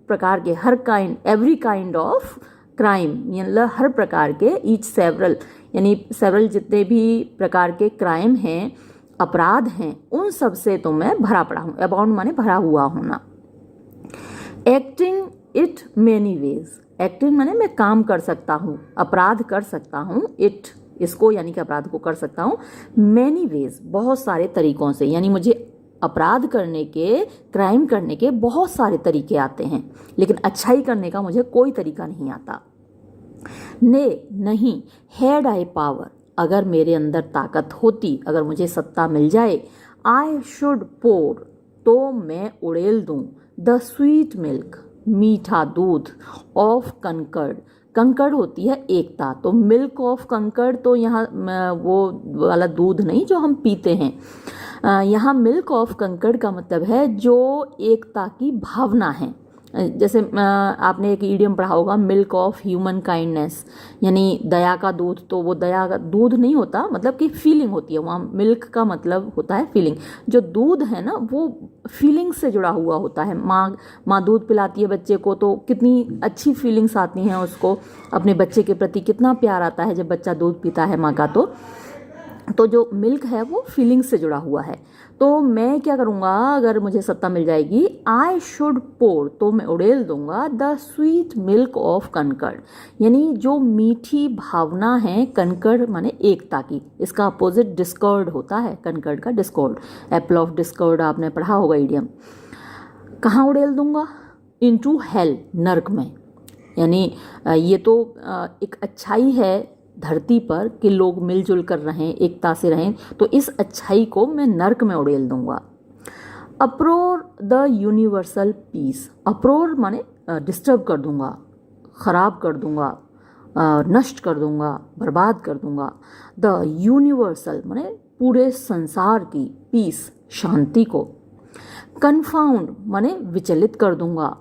Speaker 1: प्रकार के, हर kind, every kind of crime, यानी हर प्रकार के, ईच सेवरल यानी सेवरल जितने भी प्रकार के क्राइम हैं, अपराध हैं, उन सब से तो मैं भरा पड़ा हूँ। अबाउंड माने भरा हुआ होना। Acting it many ways, acting माने मैं काम कर सकता हूँ, अपराध कर सकता हूँ, इट इसको यानी कि अपराध को कर सकता हूँ, मैनी वेज बहुत सारे तरीकों से, यानी मुझे अपराध करने के, क्राइम करने के बहुत सारे तरीके आते हैं, लेकिन अच्छाई करने का मुझे कोई तरीका नहीं आता। ने नहीं, हैड आई पावर अगर मेरे अंदर ताकत होती, अगर मुझे सत्ता मिल जाए, आई शुड पोर तो मैं उड़ेल दूं, द स्वीट मिल्क मीठा दूध, ऑफ कंकर्ड, कंकर्ड होती है एकता, तो मिल्क ऑफ कंकर्ड तो यहाँ वो वाला दूध नहीं जो हम पीते हैं, यहाँ मिल्क ऑफ कंकर्ड का मतलब है जो एकता की भावना है, जैसे आपने एक ईडियम पढ़ा होगा, मिल्क ऑफ ह्यूमन काइंडनेस, यानी दया का दूध। तो वो दया का दूध नहीं होता, मतलब कि फीलिंग होती है, वहाँ मिल्क का मतलब होता है फीलिंग। जो दूध है ना वो फीलिंग से जुड़ा हुआ होता है। माँ दूध पिलाती है बच्चे को तो कितनी अच्छी फीलिंग्स आती हैं उसको, अपने बच्चे के प्रति कितना प्यार आता है जब बच्चा दूध पीता है माँ का। तो जो मिल्क है वो फीलिंग से जुड़ा हुआ है। तो मैं क्या करूँगा, अगर मुझे सत्ता मिल जाएगी, आई शुड पोर, तो मैं उड़ेल दूंगा द स्वीट मिल्क ऑफ कनकड़, यानी जो मीठी भावना है, कनकड़ माने एकता की, इसका अपोजिट डिस्कॉर्ड होता है, कनकड़ का डिस्कॉर्ड, एप्पल ऑफ डिस्कॉर्ड आपने पढ़ा होगा ईडियम। कहाँ उड़ेल दूंगा, इनटू हेल, नर्क में। यानी ये तो एक अच्छाई है धरती पर कि लोग मिलजुल कर रहें, एकता से रहें, तो इस अच्छाई को मैं नर्क में उड़ेल दूंगा। अप्रोर द यूनिवर्सल पीस, अप्रोर माने डिस्टर्ब कर दूंगा, ख़राब कर दूंगा, नष्ट कर दूंगा, बर्बाद कर दूंगा। द यूनिवर्सल माने पूरे संसार की, पीस शांति को। कन्फाउंड माने विचलित कर दूंगा।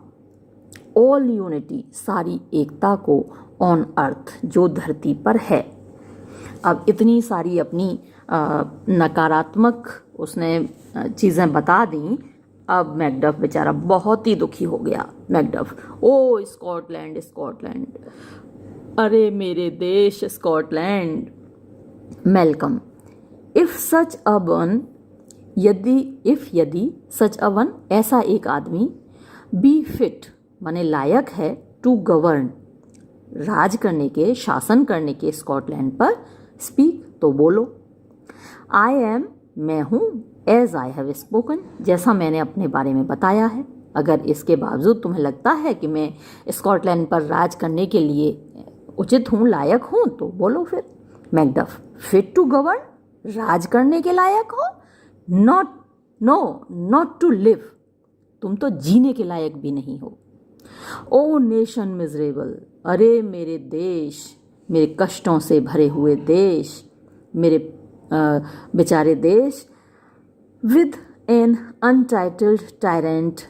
Speaker 1: ऑल यूनिटी सारी एकता को, ऑन अर्थ जो धरती पर है। अब इतनी सारी अपनी नकारात्मक उसने चीज़ें बता दी। अब मैकडफ बेचारा बहुत ही दुखी हो गया। मैकडफ, ओ स्कॉटलैंड स्कॉटलैंड, अरे मेरे देश Scotland. Malcolm, if such a one, यदि सच अ वन, ऐसा एक आदमी, बी फिट माने लायक है, टू गवर्न राज करने के, शासन करने के स्कॉटलैंड पर, स्पीक तो बोलो। आई एम मैं हूँ, एज आई हैव स्पोकन जैसा मैंने अपने बारे में बताया है। अगर इसके बावजूद तुम्हें लगता है कि मैं स्कॉटलैंड पर राज करने के लिए उचित हूँ, लायक हूँ, तो बोलो फिर। मैकडफ, फिट टू गवर्न, राज करने के लायक हो, नॉट टू लिव, तुम तो जीने के लायक भी नहीं हो। ओ नेशन मिजरेबल, अरे मेरे देश, मेरे कष्टों से भरे हुए देश, मेरे बेचारे देश। With an untitled tyrant,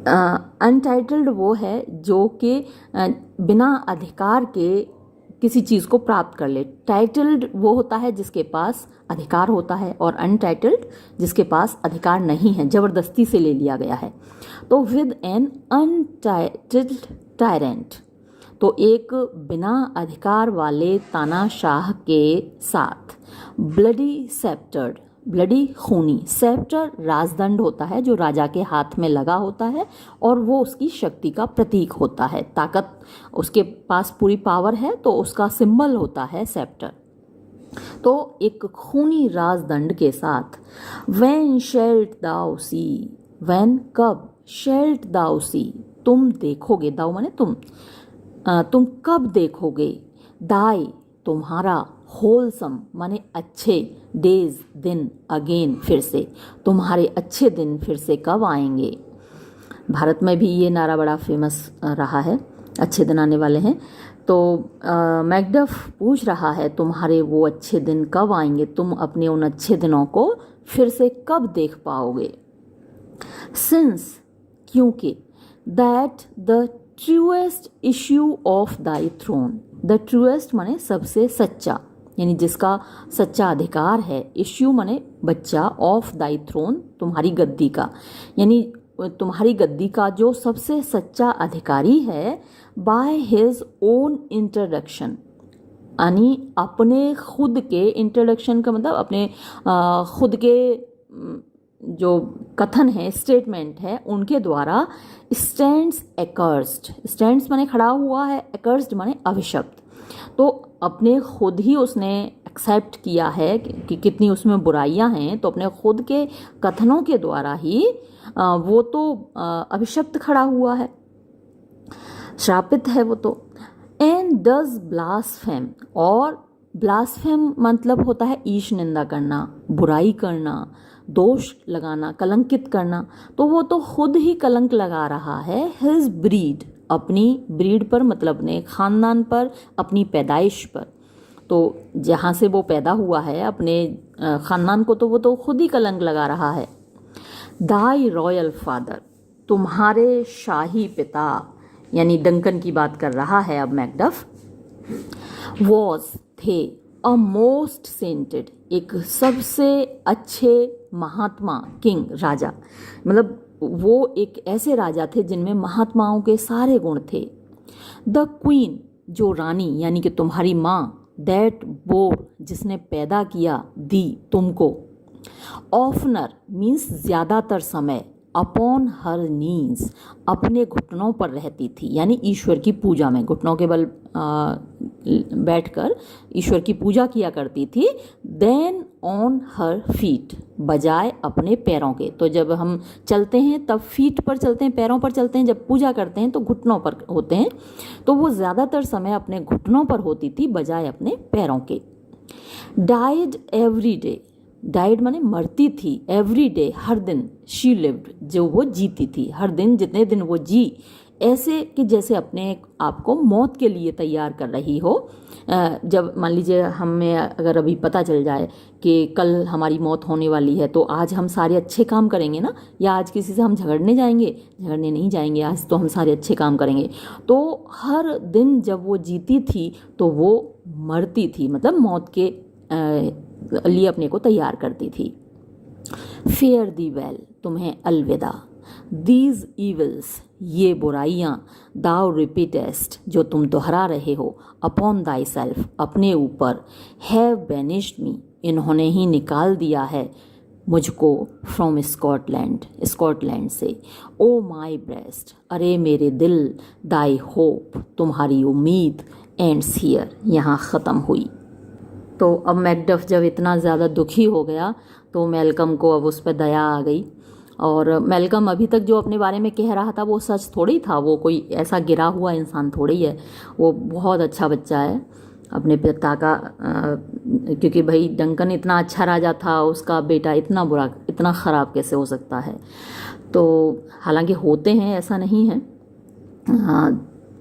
Speaker 1: untitled वो है जो कि बिना अधिकार के किसी चीज़ को प्राप्त कर ले। टाइटल्ड वो होता है जिसके पास अधिकार होता है, और अनटाइटल्ड जिसके पास अधिकार नहीं है, ज़बरदस्ती से ले लिया गया है। तो विद एन अनटाइटल्ड टायरेंट, तो एक बिना अधिकार वाले तानाशाह के साथ। ब्लडी सेप्टर्ड, ब्लडी खूनी, सेप्टर राजदंड होता है जो राजा के हाथ में लगा होता है, और वो उसकी शक्ति का प्रतीक होता है, ताकत, उसके पास पूरी पावर है तो उसका सिंबल होता है सेप्टर। तो एक खूनी राजदंड के साथ। When shalt thou see, when कब, शेल्ट दाउ सी तुम देखोगे, दाउ माने तुम कब देखोगे, दाई तुम्हारा, होलसम माने अच्छे, डेज दिन, अगेन फिर से, तुम्हारे अच्छे दिन फिर से कब आएंगे। भारत में भी ये नारा बड़ा फेमस रहा है, अच्छे दिन आने वाले हैं। तो मैकडफ पूछ रहा है तुम्हारे वो अच्छे दिन कब आएंगे, तुम अपने उन अच्छे दिनों को फिर से कब देख पाओगे। सिंस क्योंकि, that the truest issue of thy throne, the truest माने सबसे सच्चा, यानी जिसका सच्चा अधिकार है, इश्यू माने बच्चा, ऑफ दाई थ्रोन तुम्हारी गद्दी का, यानी तुम्हारी गद्दी का जो सबसे सच्चा अधिकारी है, बाय हिज ओन इंट्रोडक्शन, यानी अपने खुद के, इंट्रोडक्शन का मतलब अपने खुद के जो कथन है, स्टेटमेंट है, उनके द्वारा, स्टैंड्स एक्कर्स्ड, स्टैंड्स माने खड़ा हुआ है, एक्कर्स्ड माने अभिशप्त। तो अपने खुद ही उसने एक्सेप्ट किया है कि कितनी उसमें बुराइयां हैं, तो अपने खुद के कथनों के द्वारा ही वो तो अभिशप्त खड़ा हुआ है, श्रापित है वो तो। एंड डज ब्लास्फेम, और ब्लास्फेम मतलब होता है ईश निंदा करना, बुराई करना, दोष लगाना, कलंकित करना। तो वो तो खुद ही कलंक लगा रहा है हिज ब्रीड, अपनी ब्रीड पर, मतलब अपने खानदान पर, अपनी पैदाइश पर। तो जहाँ से वो पैदा हुआ है, अपने खानदान को, तो वो तो खुद ही कलंक लगा रहा है। दाई रॉयल फादर, तुम्हारे शाही पिता, यानी डंकन की बात कर रहा है अब मैकडफ, वॉज थे अ मोस्ट सेंटेड, एक सबसे अच्छे महात्मा, किंग राजा, मतलब वो एक ऐसे राजा थे जिनमें महात्माओं के सारे गुण थे। द क्वीन, जो रानी यानी कि तुम्हारी माँ, दैट बोर, जिसने पैदा किया, दी, तुमको, ऑफनर मीन्स ज़्यादातर समय, अपॉन हर नीज, अपने घुटनों पर रहती थी, यानी ईश्वर की पूजा में घुटनों के बल बैठकर ईश्वर की पूजा किया करती थी। देन ऑन हर फीट, बजाय अपने पैरों के। तो जब हम चलते हैं तब फीट पर चलते हैं, पैरों पर चलते हैं, जब पूजा करते हैं तो घुटनों पर होते हैं। तो वो ज़्यादातर समय अपने घुटनों पर होती थी बजाय अपने पैरों के। डाइड एवरी डे, डाइड माने मरती थी, एवरी डे, हर दिन, शी लिव्ड, जो वो जीती थी, हर दिन जितने दिन वो जी, ऐसे कि जैसे अपने आप को मौत के लिए तैयार कर रही हो। जब मान लीजिए हमें अगर अभी पता चल जाए कि कल हमारी मौत होने वाली है तो आज हम सारे अच्छे काम करेंगे ना, या आज किसी से हम झगड़ने जाएंगे, झगड़ने नहीं जाएंगे, आज तो हम सारे अच्छे काम करेंगे। तो हर दिन जब वो जीती थी तो वो मरती थी, मतलब मौत के लिए अपने को तैयार करती थी। फेयर दी वेल, तुम्हें अलविदा। दीज ईवल्स, ये बुराइयाँ, दाउ रिपीटेस्ट, जो तुम दोहरा रहे हो, अपॉन दाई सेल्फ, अपने ऊपर, हैव बेनिश्ड मी, इन्होंने ही निकाल दिया है मुझको, फ्रॉम स्कॉटलैंड, स्कॉटलैंड से। ओ माई ब्रेस्ट, अरे मेरे दिल, दाई होप, तुम्हारी उम्मीद, एंड्स हियर, यहाँ ख़त्म हुई। तो अब मैकडफ जब इतना ज़्यादा दुखी हो गया तो मेलकम को अब उस पर दया आ गई। और मेलकम अभी तक जो अपने बारे में कह रहा था वो सच थोड़ी था, वो कोई ऐसा गिरा हुआ इंसान थोड़ी है, वो बहुत अच्छा बच्चा है अपने पिता का। क्योंकि भाई डंकन इतना अच्छा राजा था, उसका बेटा इतना बुरा, इतना ख़राब कैसे हो सकता है। तो हालांकि होते हैं, ऐसा नहीं है,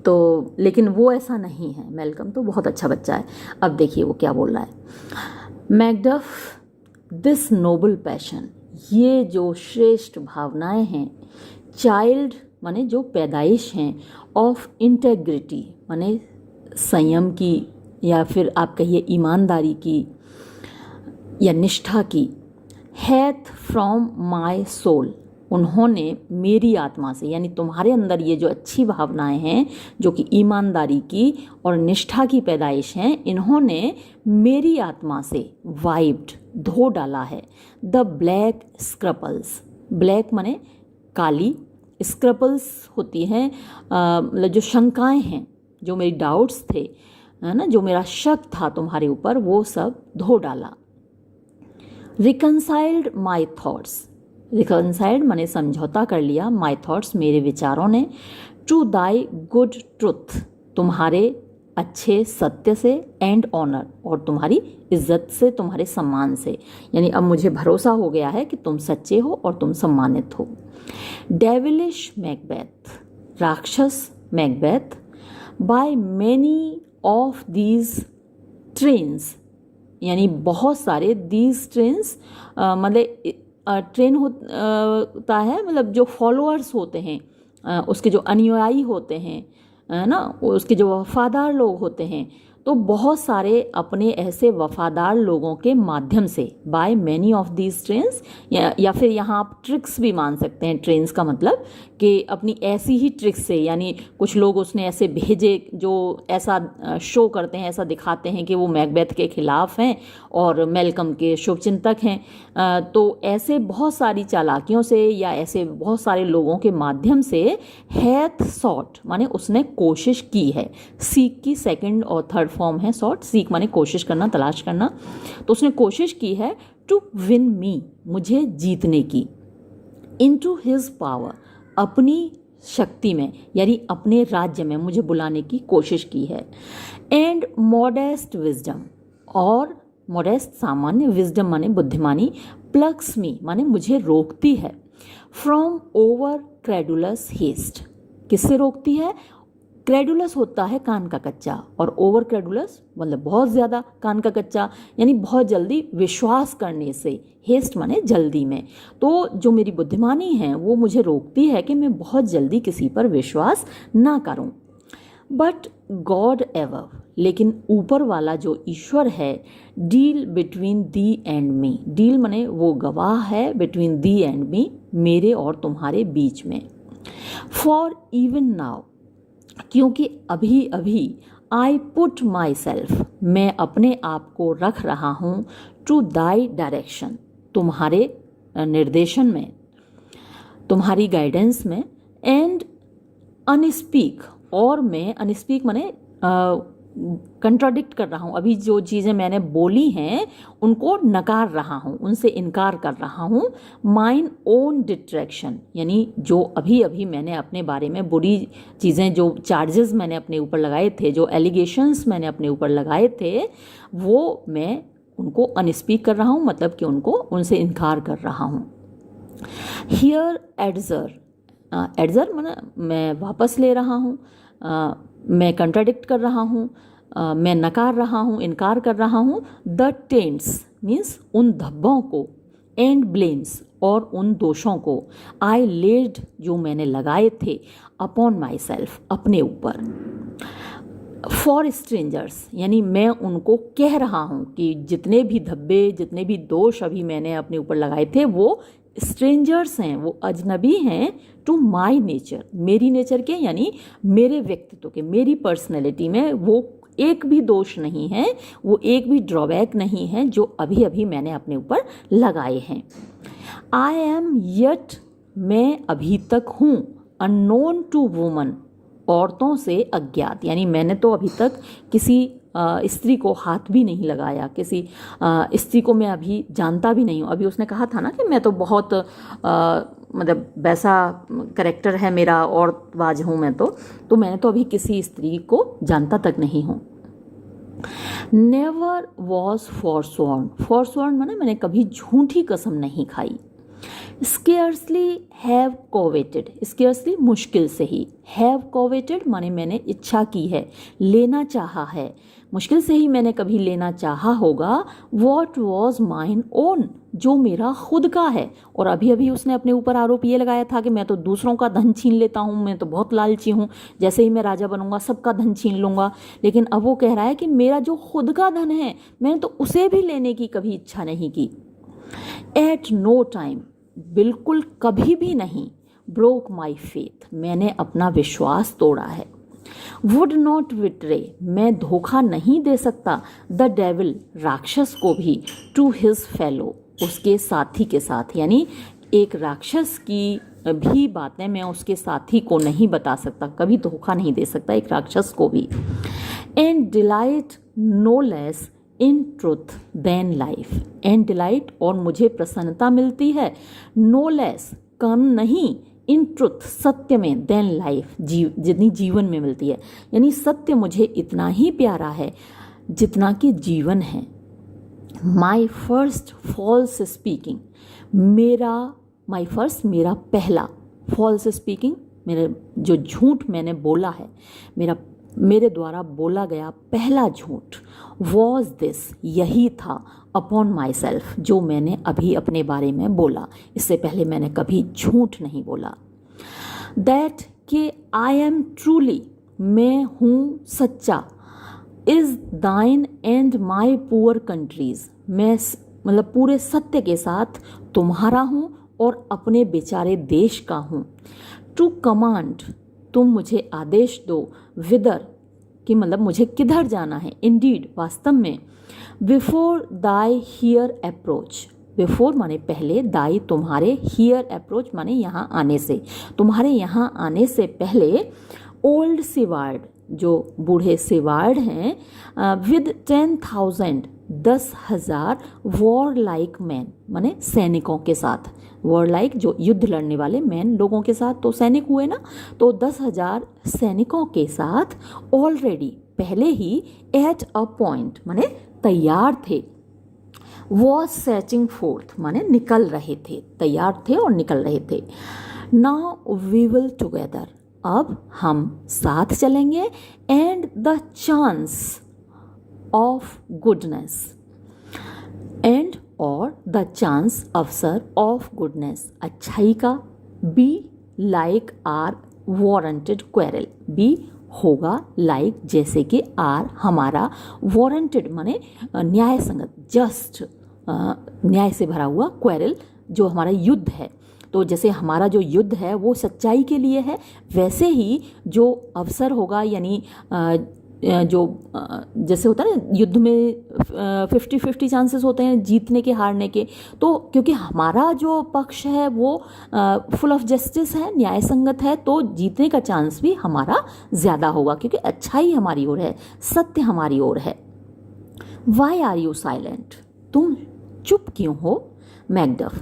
Speaker 1: तो लेकिन वो ऐसा नहीं है। मेलकम तो बहुत अच्छा बच्चा है। अब देखिए वो क्या बोल रहा है। मैकडफ, दिस नोबल पैशन, ये जो श्रेष्ठ भावनाएं हैं, चाइल्ड माने जो पैदाइश हैं, ऑफ इंटेग्रिटी माने संयम की, या फिर आप कहिए ईमानदारी की या निष्ठा की, हैथ फ्रॉम माई सोल, उन्होंने मेरी आत्मा से, यानी तुम्हारे अंदर ये जो अच्छी भावनाएं हैं जो कि ईमानदारी की और निष्ठा की पैदाइश हैं, इन्होंने मेरी आत्मा से वाइब्ड, धो डाला है, द ब्लैक स्क्रपल्स, ब्लैक माने काली, स्क्रपल्स होती हैं मतलब जो शंकाएं हैं, जो मेरी डाउट्स थे, है ना, जो मेरा शक था तुम्हारे ऊपर, वो सब धो डाला। रिकनसाइल्ड माई थॉट्स, रिकनसाइल्ड माने समझौता कर लिया, माई थॉट्स, मेरे विचारों ने, टू दाई गुड ट्रुथ, तुम्हारे अच्छे सत्य से, एंड ऑनर, और तुम्हारी इज्जत से, तुम्हारे सम्मान से, यानी अब मुझे भरोसा हो गया है कि तुम सच्चे हो और तुम सम्मानित हो। डेविलिश मैकबेथ, राक्षस Macbeth, by many of these trains, यानी बहुत सारे, दीज ट्रेन्स मतलब ट्रेन होता है, मतलब जो फॉलोअर्स होते हैं, उसके जो अनुयायी होते हैं, है ना, उसके जो वफादार लोग होते हैं, तो बहुत सारे अपने ऐसे वफादार लोगों के माध्यम से, by many of these trains, या फिर यहाँ आप ट्रिक्स भी मान सकते हैं, ट्रेन्स का मतलब कि अपनी ऐसी ही ट्रिक्स से, यानी कुछ लोग उसने ऐसे भेजे जो ऐसा शो करते हैं, ऐसा दिखाते हैं कि वो मैकबेथ के खिलाफ हैं और मेलकम के शुभचिंतक हैं। तो ऐसे बहुत सारी चालाकियों से या ऐसे बहुत सारे लोगों के माध्यम से हैथ सॉट माने उसने कोशिश की है, सीक की सेकंड और थर्ड फॉर्म है सॉट, सीक माने कोशिश करना, तलाश करना, तो उसने कोशिश की है टू विन मी, मुझे जीतने की, इनटू हिज पावर, अपनी शक्ति में, यानी अपने राज्य में मुझे बुलाने की कोशिश की है। एंड मॉडेस्ट विजडम, और मॉडेस्ट सामान्य, विजडम माने बुद्धिमानी, प्लग्स मी माने मुझे रोकती है, फ्रॉम ओवर क्रेडुलस हेस्ट, किससे रोकती है, क्रेडुलस होता है कान का कच्चा, और ओवर क्रेडुलस मतलब बहुत ज़्यादा कान का कच्चा, यानी बहुत जल्दी विश्वास करने से, हेस्ट माने जल्दी में। तो जो मेरी बुद्धिमानी है वो मुझे रोकती है कि मैं बहुत जल्दी किसी पर विश्वास ना करूं। बट गॉड एवर, लेकिन ऊपर वाला जो ईश्वर है, deal between the and me, deal माने वो गवाह है, बिटवीन दी एंड मी, मेरे और तुम्हारे बीच में। फॉर इवन नाउ, क्योंकि अभी अभी, आई पुट माई सेल्फ, मैं अपने आप को रख रहा हूँ, टू दाई डायरेक्शन, तुम्हारे निर्देशन में, तुम्हारी गाइडेंस में, एंड अनस्पीक, और मैं अनस्पीक माने कंट्राडिक्ट कर रहा हूँ, अभी जो चीज़ें मैंने बोली हैं उनको नकार रहा हूँ, उनसे इनकार कर रहा हूँ। माइन ओन डिट्रैक्शन, यानी जो अभी अभी मैंने अपने बारे में बुरी चीज़ें, जो चार्जेस मैंने अपने ऊपर लगाए थे, जो एलिगेशंस मैंने अपने ऊपर लगाए थे, वो मैं उनको अनस्पीक कर रहा हूँ, मतलब कि उनको उनसे इनकार कर रहा हूँ। हियर एडजर, एडजर माने मैं वापस ले रहा हूँ, मैं कंट्राडिक्ट कर रहा हूँ, मैं नकार रहा हूँ, इनकार कर रहा हूँ। द टेंट्स मीन्स उन धब्बों को, एंड ब्लेम्स और उन दोषों को, आई लेड जो मैंने लगाए थे, अपॉन माई सेल्फ अपने ऊपर। फॉर स्ट्रेंजर्स, यानी मैं उनको कह रहा हूँ कि जितने भी धब्बे, जितने भी दोष अभी मैंने अपने ऊपर लगाए थे वो स्ट्रेंजर्स हैं, वो अजनबी हैं, टू माई नेचर, मेरी नेचर के, यानी मेरे व्यक्तित्व के, मेरी पर्सनैलिटी में वो एक भी दोष नहीं है, वो एक भी ड्रॉबैक नहीं है जो अभी अभी मैंने अपने ऊपर लगाए हैं। आई एम येट, मैं अभी तक हूँ, अननोन टू वुमन, औरतों से अज्ञात, यानी मैंने तो अभी तक किसी स्त्री को हाथ भी नहीं लगाया, किसी स्त्री को मैं अभी जानता भी नहीं हूँ। अभी उसने कहा था ना कि मैं तो बहुत मतलब वैसा करेक्टर है मेरा, औरतबाज हूँ मैं, तो मैंने तो अभी किसी स्त्री को जानता तक नहीं हूँ। नेवर वॉज फॉरस्वर्न, फॉरस्वर्न माने मैंने कभी झूठी कसम नहीं खाई। स्केर्सली हैव कोवेटेड, स्केर्सली मुश्किल से ही, हैव कोवेटेड माने मैंने इच्छा की है, लेना चाहा है, मुश्किल से ही मैंने कभी लेना चाहा होगा। वॉट वॉज माइन ओन, जो मेरा खुद का है। और अभी अभी उसने अपने ऊपर आरोप ये लगाया था कि मैं तो दूसरों का धन छीन लेता हूँ, मैं तो बहुत लालची हूँ, जैसे ही मैं राजा बनूंगा सबका धन छीन लूँगा। लेकिन अब वो कह रहा है कि मेरा जो खुद का धन है मैंने तो उसे भी लेने की कभी इच्छा नहीं की। एट नो टाइम, बिल्कुल कभी भी नहीं, ब्रोक माई फेथ, मैंने अपना विश्वास तोड़ा है। वुड नॉट विट्रे, मैं धोखा नहीं दे सकता, द डेविल, राक्षस को भी, टू हिज फेलो, उसके साथी के साथ, यानी एक राक्षस की भी बातें मैं उसके साथी को नहीं बता सकता, कभी धोखा नहीं दे सकता एक राक्षस को भी। And delight no less in truth than life, and delight और मुझे प्रसन्नता मिलती है, नो लेस कम नहीं, इन ट्रुथ सत्य में, देन लाइफ जितनी जीवन में मिलती है, यानी सत्य मुझे इतना ही प्यारा है जितना कि जीवन है। माई फर्स्ट फॉल्स स्पीकिंग, मेरा पहला, फॉल्स स्पीकिंग मेरे जो झूठ मैंने बोला है, मेरे द्वारा बोला गया पहला झूठ, वॉज दिस, यही था, अपॉन माई सेल्फ, जो मैंने अभी अपने बारे में बोला, इससे पहले मैंने कभी झूठ नहीं बोला। दैट कि आई एम ट्रूली, मैं हूँ सच्चा, इज़ दाइन एंड माई पुअर कंट्रीज, मैं मतलब पूरे सत्य के साथ तुम्हारा हूँ और अपने बेचारे देश का हूँ। टू कमांड, तुम मुझे आदेश दो, विदर कि मतलब मुझे किधर जाना है, इंडीड वास्तव में, before Dai here approach, before माने पहले, दाई तुम्हारे, हियर अप्रोच माने यहाँ आने से, तुम्हारे यहाँ आने से पहले, ओल्ड सिवार्ड जो बूढ़े सिवार्ड हैं, विद 10,000 10,000 वॉर लाइक मैन माने सैनिकों के साथ, वॉर लाइक जो युद्ध लड़ने वाले मैन लोगों के साथ तो सैनिक हुए ना, तो 10,000 सैनिकों के साथ ऑलरेडी पहले ही एट अ पॉइंट माने तैयार थे, वॉज सेचिंग फोर्थ माने निकल रहे थे, तैयार थे और निकल रहे थे। नाउ वी विल टुगेदर, अब हम साथ चलेंगे and the chance of goodness and और द चांस अवसर ऑफ गुडनेस, अच्छाई का, be like our warranted quarrel, be होगा लाइक जैसे कि आर हमारा वारंटेड माने न्याय संगत, जस्ट न्याय से भरा हुआ, क्वेरल जो हमारा युद्ध है। तो जैसे हमारा जो युद्ध है वो सच्चाई के लिए है, वैसे ही जो अवसर होगा यानी जो जैसे होता है ना युद्ध में 50-50 चांसेस होते हैं जीतने के हारने के, तो क्योंकि हमारा जो पक्ष है वो फुल ऑफ जस्टिस है, न्याय संगत है, तो जीतने का चांस भी हमारा ज़्यादा होगा क्योंकि अच्छाई हमारी ओर है, सत्य हमारी ओर है। वाई आर यू साइलेंट, तुम चुप क्यों हो? Macduff,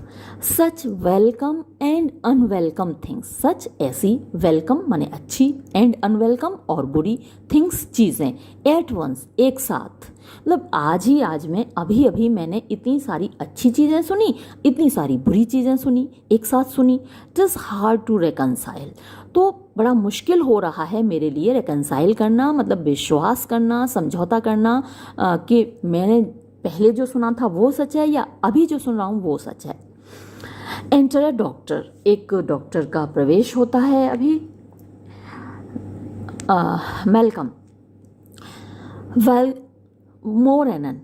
Speaker 1: such welcome and unwelcome things, such ऐसी, वेलकम माने अच्छी, एंड अनवेलकम और बुरी, थिंग्स चीज़ें, एट वंस एक साथ, मतलब आज में अभी अभी मैंने इतनी सारी अच्छी चीज़ें सुनी, इतनी सारी बुरी चीज़ें सुनी, एक साथ सुनी। It is hard to reconcile, तो बड़ा मुश्किल हो रहा है मेरे लिए रिकनसाइल करना, मतलब विश्वास करना, समझौता करना कि मैंने पहले जो सुना था वो सच है या अभी जो सुन रहा हूँ वो सच है। एंटर अ डॉक्टर, एक डॉक्टर का प्रवेश होता है अभी। मेलकम, वेल मोर एनन,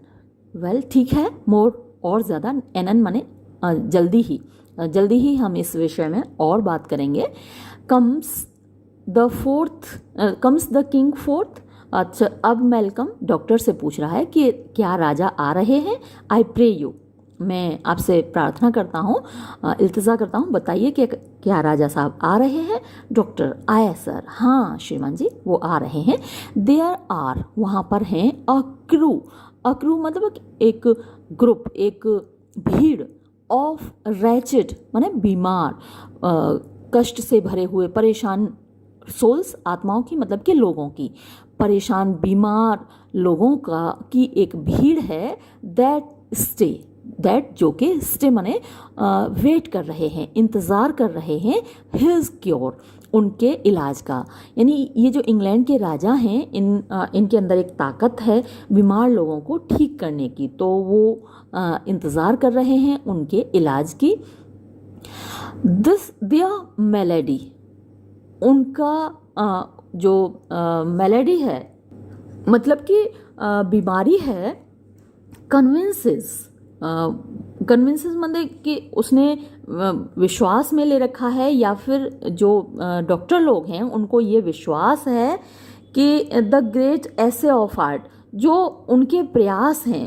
Speaker 1: वेल ठीक है, मोर और ज़्यादा, एनन माने जल्दी ही हम इस विषय में और बात करेंगे। Comes the king fourth. अच्छा, अब मेलकम डॉक्टर से पूछ रहा है कि क्या राजा आ रहे हैं? आई प्रे यू, मैं आपसे प्रार्थना करता हूँ, इल्तिजा करता हूँ, बताइए कि क्या राजा साहब आ रहे हैं? डॉक्टर, आए सर, हाँ श्रीमान जी वो आ रहे हैं। देयर आर, वहाँ पर हैं, अ क्रू मतलब एक ग्रुप, एक भीड़, ऑफ रैचिड माने बीमार, कष्ट से भरे हुए, परेशान, सोल्स आत्माओं की मतलब कि लोगों की, परेशान बीमार लोगों की एक भीड़ है। दैट जो कि स्टे माने वेट कर रहे हैं, इंतज़ार कर रहे हैं, हिज क्योर, उनके इलाज का। यानी ये जो इंग्लैंड के राजा हैं इनके अंदर एक ताकत है बीमार लोगों को ठीक करने की, तो वो इंतज़ार कर रहे हैं उनके इलाज की। दिस देयर मेलेडी, उनका जो मेलेडी है मतलब कि बीमारी है, कन्विंसेस मतलब कि उसने विश्वास में ले रखा है, या फिर जो डॉक्टर लोग हैं उनको ये विश्वास है कि the great assay of art, जो उनके प्रयास हैं,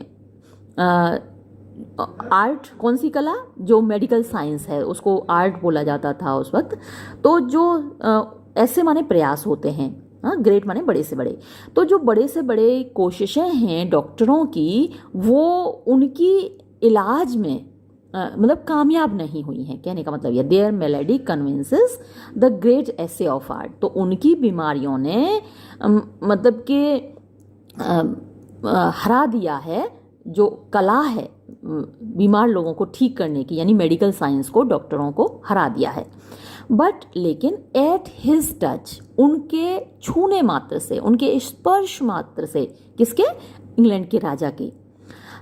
Speaker 1: आर्ट कौन सी कला, जो मेडिकल साइंस है उसको आर्ट बोला जाता था उस वक्त, तो जो ऐसे माने प्रयास होते हैं, हाँ ग्रेट माने बड़े से बड़े, तो जो बड़े से बड़े कोशिशें हैं डॉक्टरों की वो उनकी इलाज में मतलब कामयाब नहीं हुई हैं, कहने का मतलब ये, their malady convinces the great assay of art, तो उनकी बीमारियों ने मतलब कि हरा दिया है जो कला है बीमार लोगों को ठीक करने की, यानी मेडिकल साइंस को, डॉक्टरों को हरा दिया है। बट लेकिन एट हिज टच, उनके छूने मात्र से, उनके स्पर्श मात्र से, किसके? इंग्लैंड के राजा की,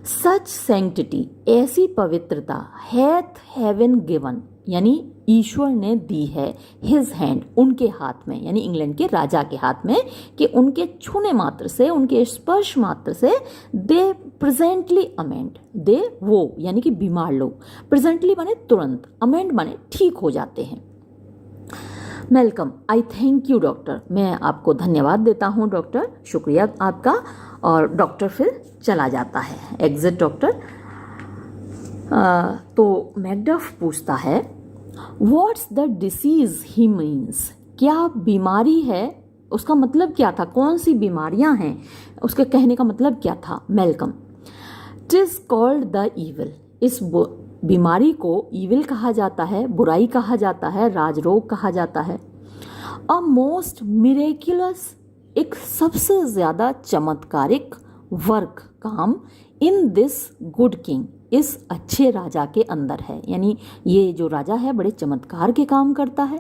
Speaker 1: सच सैंक्टिटी, ऐसी पवित्रता, हैथ हेवन गिवन, यानी ईश्वर ने दी है, हिज हैंड, उनके हाथ में, यानी इंग्लैंड के राजा के हाथ में, कि उनके छूने मात्र से, उनके स्पर्श मात्र से, दे प्रेजेंटली अमेंड, दे वो यानी कि बीमार लोग, प्रेजेंटली माने तुरंत, अमेंड माने ठीक हो जाते हैं। Welcome, I thank you doctor, मैं आपको धन्यवाद देता हूँ डॉक्टर, शुक्रिया आपका। और डॉक्टर फिर चला जाता है, एग्जिट डॉक्टर। तो मैकडफ पूछता है what's the disease he means, क्या बीमारी है, उसका मतलब क्या था, कौन सी बीमारियां हैं, उसके कहने का मतलब क्या था। मेलकम, टिज कॉल्ड द ईविल, इस बीमारी को ईविल कहा जाता है, बुराई कहा जाता है, राजरोग कहा जाता है। अ मोस्ट मिरेक्युलस, एक सबसे ज़्यादा चमत्कारिक वर्क, काम, इन दिस गुड किंग, इस अच्छे राजा के अंदर है, यानी ये जो राजा है बड़े चमत्कार के काम करता है।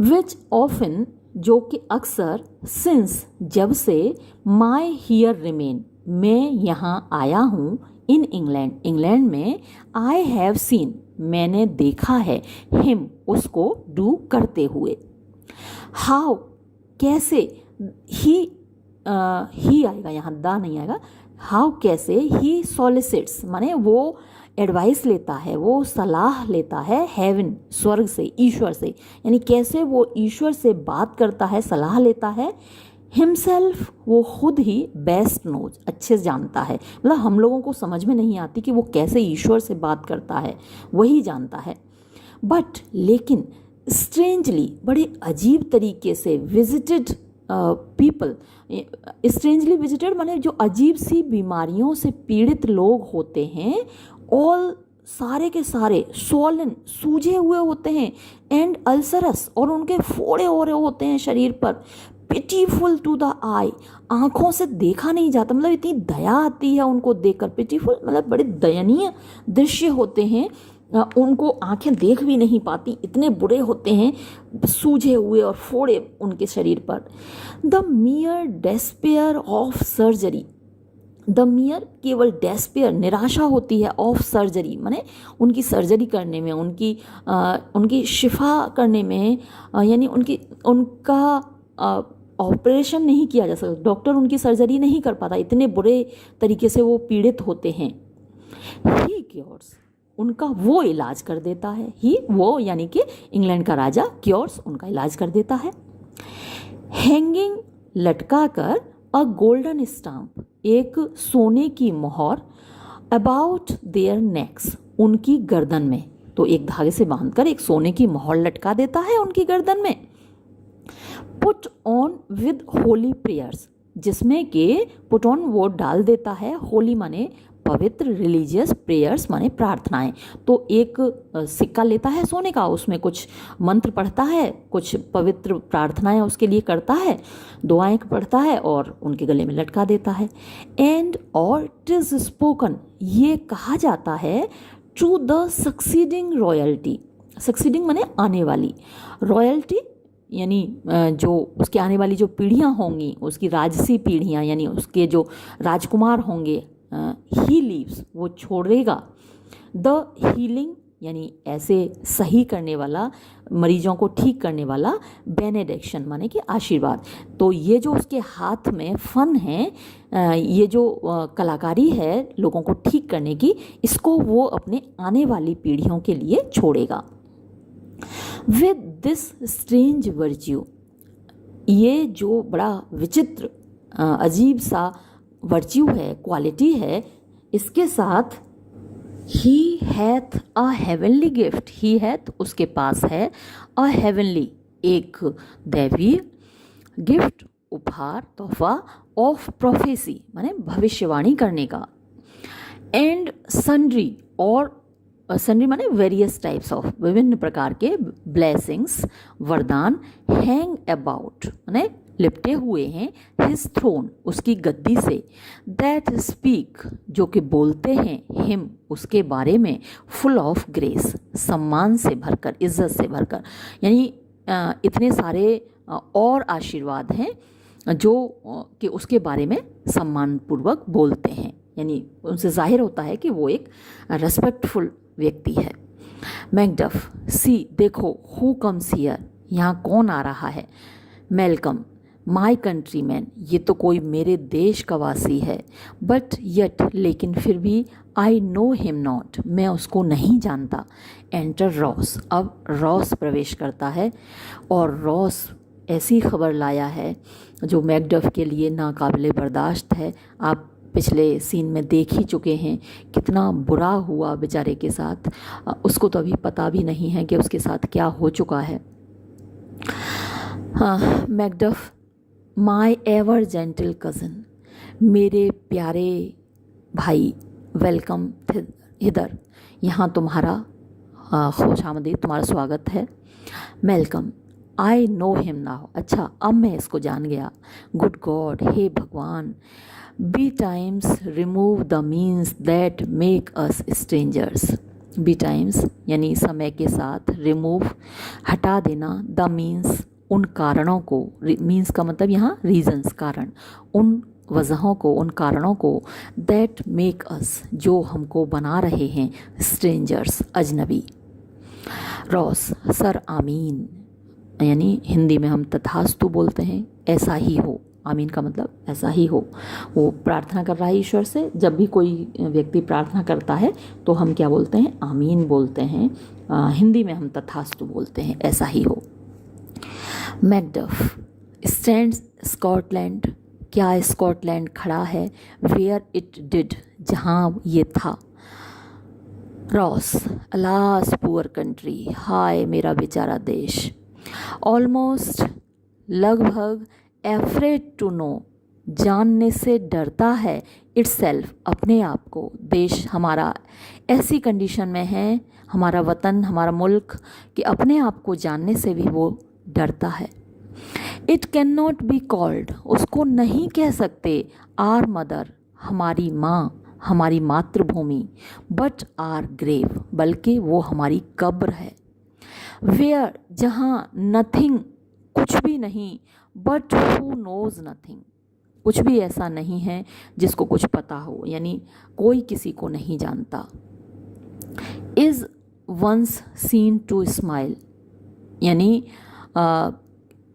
Speaker 1: विच ऑफन जो कि अक्सर, सिंस जब से, माई हियर रिमेन मैं यहाँ आया हूँ, इन इंग्लैंड इंग्लैंड में, आई हैव सीन मैंने देखा है, हिम उसको डू करते हुए, हाउ कैसे, ही आएगा यहाँ, दा नहीं आएगा, हाउ कैसे, ही सॉलिसिट्स माने वो एडवाइस लेता है, वो सलाह लेता है, हेवन स्वर्ग से, ईश्वर से, यानी कैसे वो ईश्वर से बात करता है, सलाह लेता है, हिमसेल्फ वो खुद ही बेस्ट नोज अच्छे से जानता है, मतलब हम लोगों को समझ में नहीं आती कि वो कैसे ईश्वर से बात करता है, वही जानता है, बट लेकिन स्ट्रेंजली बड़े अजीब तरीके से, विजिटेड पीपल, स्ट्रेंजली विजिटेड माने जो अजीब सी बीमारियों से पीड़ित लोग होते हैं, ऑल सारे के सारे, सोलन सूजे हुए होते हैं, एंड अल्सरस और उनके फोड़े हो रहे होते हैं शरीर पर, पिटीफुल टू द आई आँखों से देखा नहीं जाता, मतलब इतनी दया आती है उनको देखकर, पिटीफुल मतलब बड़े दयनीय दृश्य होते हैं, उनको आंखें देख भी नहीं पाती, इतने बुरे होते हैं, सूजे हुए और फोड़े उनके शरीर पर, the मियर despair of surgery, the मियर केवल डेस्पेयर निराशा होती है, ऑफ सर्जरी माने उनकी सर्जरी करने में, उनकी शिफा करने में, यानी उनका ऑपरेशन नहीं किया जा सकता, डॉक्टर उनकी सर्जरी नहीं कर पाता, इतने बुरे तरीके से वो पीड़ित होते हैं, ही क्योर्स उनका वो इलाज कर देता है, ही वो यानी कि इंग्लैंड का राजा, क्योर्स उनका इलाज कर देता है, हैंगिंग लटका कर, अ गोल्डन स्टाम्प एक सोने की मोहर, अबाउट देयर नेक्स उनकी गर्दन में, तो एक धागे से बांधकर एक सोने की मोहर लटका देता है उनकी गर्दन में, put on with Holi prayers जिसमें कि पुट ऑन वो डाल देता है, होली माने पवित्र, रिलीजियस, प्रेयर्स माने प्रार्थनाएं, तो एक सिक्का लेता है सोने का, उसमें कुछ मंत्र पढ़ता है, कुछ पवित्र प्रार्थनाएं उसके लिए करता है, दुआएं पढ़ता है और उनके गले में लटका देता है, एंड और इट इज स्पोकन ये कहा जाता है, to the succeeding royalty, succeeding माने आने वाली, रॉयल्टी यानी जो उसके आने वाली जो पीढ़ियाँ होंगी, उसकी राजसी पीढ़ियाँ, यानी उसके जो राजकुमार होंगे, ही लीव्स वो छोड़ेगा, द हीलिंग यानी ऐसे सही करने वाला, मरीजों को ठीक करने वाला, बेनेडिक्शन माने कि आशीर्वाद, तो ये जो उसके हाथ में फन है, ये जो कलाकारी है लोगों को ठीक करने की, इसको वो अपने आने वाली पीढ़ियों के लिए छोड़ेगा, विद दिस स्ट्रेंज वर्च्यू ये जो बड़ा विचित्र अजीब सा वर्च्यू है, क्वालिटी है, इसके साथ ही hath a heavenly gift, he hath उसके पास है, अ हेवनली एक दैवीय, गिफ्ट उपहार, तोहफा, ऑफ प्रोफेसी माने भविष्यवाणी करने का, एंड सन्ड्री और सन्ड्री माने वेरियस टाइप्स ऑफ विभिन्न प्रकार के ब्लेसिंग्स, वरदान, हैंग अबाउट माने लिपटे हुए हैं, हिज थ्रोन उसकी गद्दी से, दैट स्पीक जो कि बोलते हैं, हिम उसके बारे में, फुल ऑफ ग्रेस सम्मान से भरकर, इज्जत से भरकर, यानी इतने सारे और आशीर्वाद हैं जो कि उसके बारे में सम्मानपूर्वक बोलते हैं, यानी उनसे जाहिर होता है कि वो एक रेस्पेक्टफुल व्यक्ति है। मैकडफ सी देखो, हु कम्स हियर यहाँ कौन आ रहा है, मेलकम माई कंट्रीमैन ये तो कोई मेरे देश का वासी है, बट यट लेकिन फिर भी, आई नो हिम नॉट मैं उसको नहीं जानता, एंटर रॉस अब रॉस प्रवेश करता है, और रॉस ऐसी खबर लाया है जो मैकडफ के लिए नाकाबिले बर्दाश्त है। आप पिछले सीन में देख ही चुके हैं कितना बुरा हुआ बेचारे के साथ, उसको तो अभी पता भी नहीं है कि उसके साथ क्या हो चुका है। हाँ, मैकडफ माई एवर जेंटल कज़न मेरे प्यारे भाई, वेलकम इधर, यहाँ तुम्हारा खुशामदीद, तुम्हारा स्वागत है। Malcolm I know him now अच्छा अब मैं इसको जान गया, गुड गॉड हे भगवान, betimes remove the means that make us strangers betimes यानी समय के साथ, रिमूव हटा देना, द मीन्स उन कारणों को, मीन्स का मतलब यहाँ रीजंस कारण, उन वजहों को, उन कारणों को, दैट मेक अस जो हमको बना रहे हैं, स्ट्रेंजर्स अजनबी। रॉस सर आमीन यानी हिंदी में हम तथास्तु बोलते हैं, ऐसा ही हो, आमीन का मतलब ऐसा ही हो। वो प्रार्थना कर रहा है ईश्वर से। जब भी कोई व्यक्ति प्रार्थना करता है तो हम क्या बोलते हैं, आमीन बोलते हैं। हिंदी में हम तथास्तु बोलते हैं, ऐसा ही हो। मैकडफ स्टैंड्स स्कॉटलैंड, क्या स्कॉटलैंड खड़ा है, वेयर इट डिड जहाँ ये था। रॉस अलास पुअर कंट्री, हाय मेरा बेचारा देश। ऑलमोस्ट लगभग, एफ्रेड टू नो जानने से डरता है, इट्सेल्फ अपने आप को, देश हमारा ऐसी कंडीशन में है, हमारा वतन, हमारा मुल्क, कि अपने आप को जानने से भी वो डरता है। It can not be called उसको नहीं कह सकते, आर मदर हमारी माँ, हमारी मातृभूमि, बट आर ग्रेव बल्कि वो हमारी कब्र है। वेयर जहाँ, नथिंग कुछ भी नहीं, बट हु नोज नथिंग कुछ भी ऐसा नहीं है जिसको कुछ पता हो, यानी कोई किसी को नहीं जानता। Is once seen to smile यानी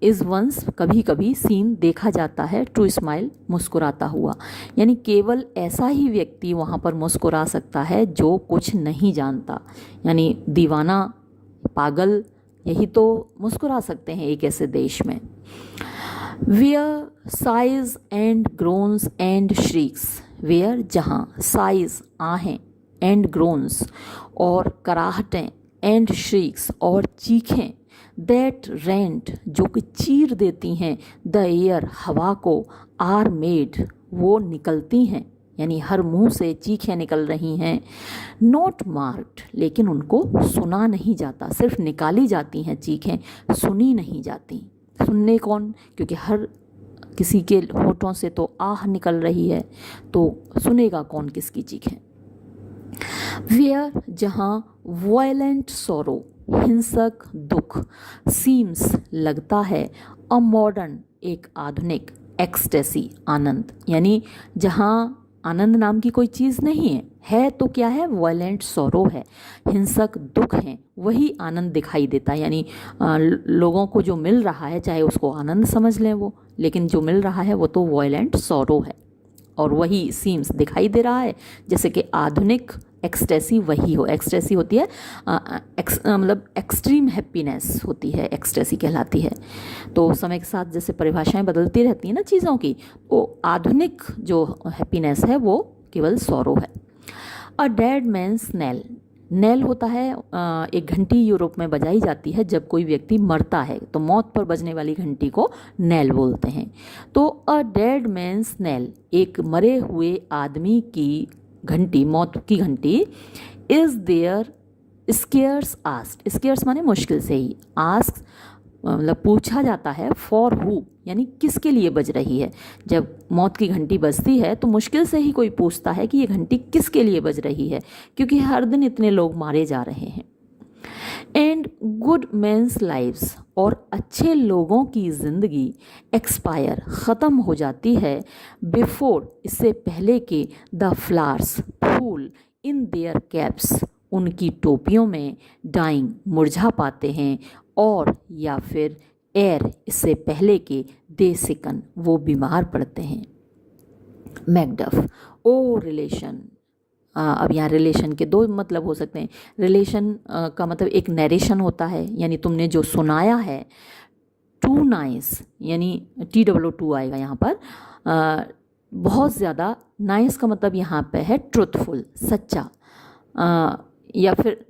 Speaker 1: इज वंस कभी कभी सीन देखा जाता है, टू स्माइल मुस्कुराता हुआ, यानी केवल ऐसा ही व्यक्ति वहाँ पर मुस्कुरा सकता है जो कुछ नहीं जानता, यानी दीवाना, पागल, यही तो मुस्कुरा सकते हैं एक ऐसे देश में। Where sighs and groans and shrieks, where जहाँ, साइज आहें, एंड ग्रोन्स और कराहटें, एंड श्रीक्स और चीखें, दैट रेंट जो कि चीर देती हैं, द एयर हवा को, आर मेड वो निकलती हैं, यानी हर मुंह से चीखें निकल रही हैं। नोट मार्क्ड लेकिन उनको सुना नहीं जाता, सिर्फ निकाली जाती हैं चीखें, सुनी नहीं जाती। सुनने कौन, क्योंकि हर किसी के होठों से तो आह निकल रही है, तो सुनेगा कौन किसकी चीखें। वेयर जहाँ, वायलेंट सोरो हिंसक दुख, सीम्स लगता है, अ मॉडर्न एक आधुनिक, एक्सटेसी आनंद, यानी जहाँ आनंद नाम की कोई चीज़ नहीं है तो क्या है, वायलेंट सोरो है, हिंसक दुख है, वही आनंद दिखाई देता है, यानी लोगों को जो मिल रहा है चाहे उसको आनंद समझ लें वो, लेकिन जो मिल रहा है वो तो वायलेंट सोरो है, और वही सीम्स दिखाई दे रहा है, जैसे कि आधुनिक एक्सटेसी वही हो। एक्सटेसी होती है मतलब एक्सट्रीम हैप्पीनेस होती है, एक्सटेसी कहलाती है। तो समय के साथ जैसे परिभाषाएं बदलती रहती हैं ना चीज़ों की, तो आधुनिक जो हैप्पीनेस है वो केवल सौरो है। A dead man's knell, knell होता है एक घंटी यूरोप में बजाई जाती है जब कोई व्यक्ति मरता है, तो मौत पर बजने वाली घंटी को नेल बोलते हैं। तो अ डेड मैन्स नेल एक मरे हुए आदमी की घंटी, मौत की घंटी, is there scarce asked, scarce माने मुश्किल से ही, आस्क मतलब पूछा जाता है, फॉर हु यानी किसके लिए बज रही है। जब मौत की घंटी बजती है तो मुश्किल से ही कोई पूछता है कि ये घंटी किसके लिए बज रही है, क्योंकि हर दिन इतने लोग मारे जा रहे हैं। एंड गुड मेंस लाइव्स और अच्छे लोगों की ज़िंदगी एक्सपायर ख़त्म हो जाती है, बिफोर इससे पहले के, द फ्लावर्स फूल, इन देयर कैप्स उनकी टोपियों में, डाइंग मुरझा पाते हैं, और या फिर एयर इससे पहले के, दे सिकन वो बीमार पड़ते हैं। मैकडफ ओ रिलेशन, अब यहाँ रिलेशन के दो मतलब हो सकते हैं। रिलेशन का मतलब एक नरेशन होता है, यानी तुमने जो सुनाया है। टू नाइस यानी TWO आएगा यहाँ पर, बहुत ज़्यादा। नाइस का मतलब यहाँ पे है ट्रुथफुल, सच्चा, या फिर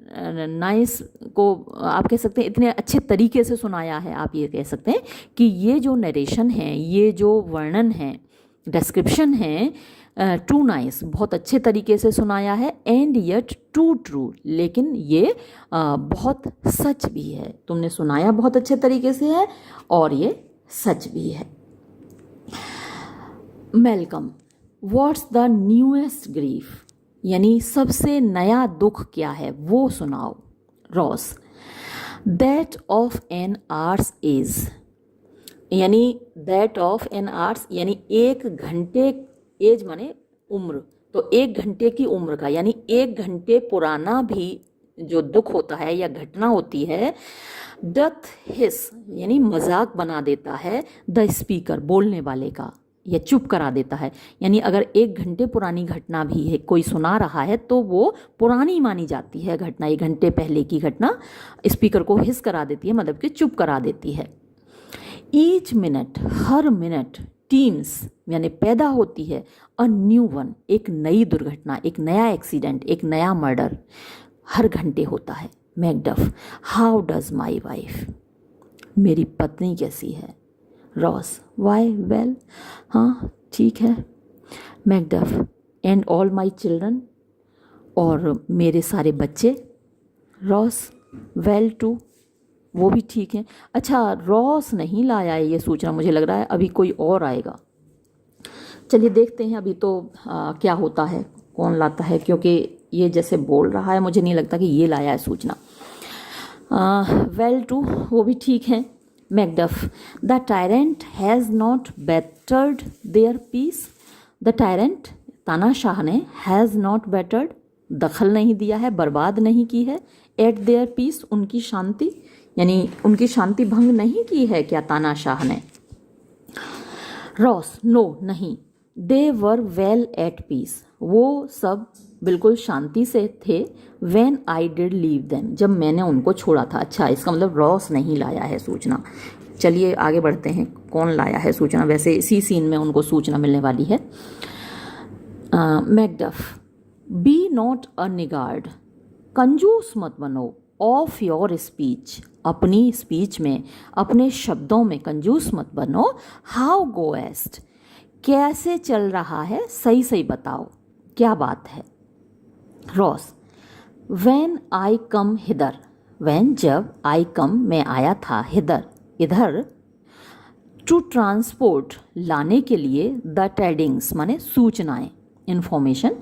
Speaker 1: नाइस को आप कह सकते हैं इतने अच्छे तरीके से सुनाया है। आप ये कह सकते हैं कि ये जो नरेशन है, ये जो वर्णन है, डिस्क्रिप्शन है, टू नाइस बहुत अच्छे तरीके से सुनाया है, एंड येट टू ट्रू लेकिन ये बहुत सच भी है। तुमने सुनाया बहुत अच्छे तरीके से है और ये सच भी है। Malcolm, what's the newest grief, यानी सबसे नया दुख क्या है वो सुनाओ। Ross, that of an hour's age, यानी दैट ऑफ एन आवर्स यानी 1 घंटे, एज माने उम्र, तो 1 घंटे की उम्र का, यानी 1 घंटे पुराना भी जो दुख होता है या घटना होती है, डथ हिस यानी मजाक बना देता है द स्पीकर, बोलने वाले का, या चुप करा देता है। यानी अगर 1 घंटे पुरानी घटना भी है कोई सुना रहा है तो वो पुरानी मानी जाती है घटना, 1 घंटे पहले की घटना स्पीकर को हिस करा देती है, मतलब कि चुप करा देती है। ईच मिनट, हर मिनट, टीन्स यानी पैदा होती है अ न्यू वन, एक नई दुर्घटना, एक नया एक्सीडेंट, एक नया मर्डर हर घंटे होता है। Macduff, how does my wife, मेरी पत्नी कैसी है। रॉस, वाई, वेल, हाँ ठीक है। Macduff, and all my children, और मेरे सारे बच्चे। रॉस, वेल टू, वो भी ठीक है। अच्छा, रॉस नहीं लाया है ये सूचना, मुझे लग रहा है अभी कोई और आएगा। चलिए देखते हैं अभी तो क्या होता है, कौन लाता है, क्योंकि ये जैसे बोल रहा है मुझे नहीं लगता कि ये लाया है सूचना। वेल टू, वो भी ठीक है। Macduff, the tyrant has not battered their peace, the tyrant तानाशाह ने हैज़ नॉट बेटर्ड दखल नहीं दिया है, बर्बाद नहीं की है, एट देयर पीस उनकी शांति, यानी उनकी शांति भंग नहीं की है क्या तानाशाह ने। रॉस, नो नहीं, दे वर वेल एट पीस, वो सब बिल्कुल शांति से थे। When I did leave them, जब मैंने उनको छोड़ा था। अच्छा, इसका मतलब रॉस नहीं लाया है सूचना। चलिए आगे बढ़ते हैं, कौन लाया है सूचना। वैसे इसी सीन में उनको सूचना मिलने वाली है। मैकडफ, बी नॉट अ निगार्ड, कंजूस मत बनो, ऑफ योर स्पीच, अपनी स्पीच में, अपने शब्दों में कंजूस मत बनो। हाउ गोएस्ट, कैसे चल रहा है, सही सही बताओ क्या बात है। Ross, when I come hither, when जब, आई कम मैं आया था, हिदर इधर, टू ट्रांसपोर्ट लाने के लिए, द ट्रेडिंग्स माने सूचनाएं, इंफॉर्मेशन,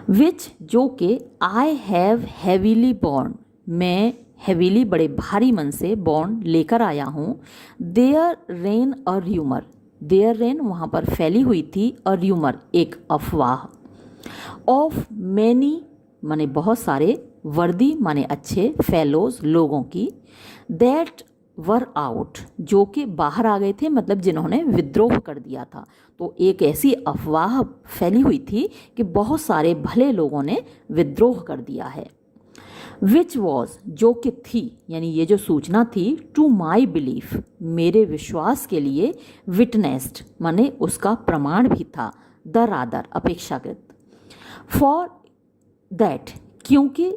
Speaker 1: विच जो के, आई हैव हैवीली बॉर्न मैं हैवीली बड़े भारी मन से, बॉर्न लेकर आया हूँ। There ran a rumour, there ran वहाँ पर फैली हुई थी, अ र्यूमर एक अफवाह, ऑफ मैनी माने बहुत सारे, वर्दी माने अच्छे, फेलोज लोगों की, दैट वर आउट जो कि बाहर आ गए थे, मतलब जिन्होंने विद्रोह कर दिया था। तो एक ऐसी अफवाह फैली हुई थी कि बहुत सारे भले लोगों ने विद्रोह कर दिया है। विच वॉज जो कि थी, यानी ये जो सूचना थी, टू माई बिलीफ मेरे विश्वास के लिए, विटनेस्ड माने उसका प्रमाण भी था, द रादर अपेक्षाकृत, फॉर दैट क्योंकि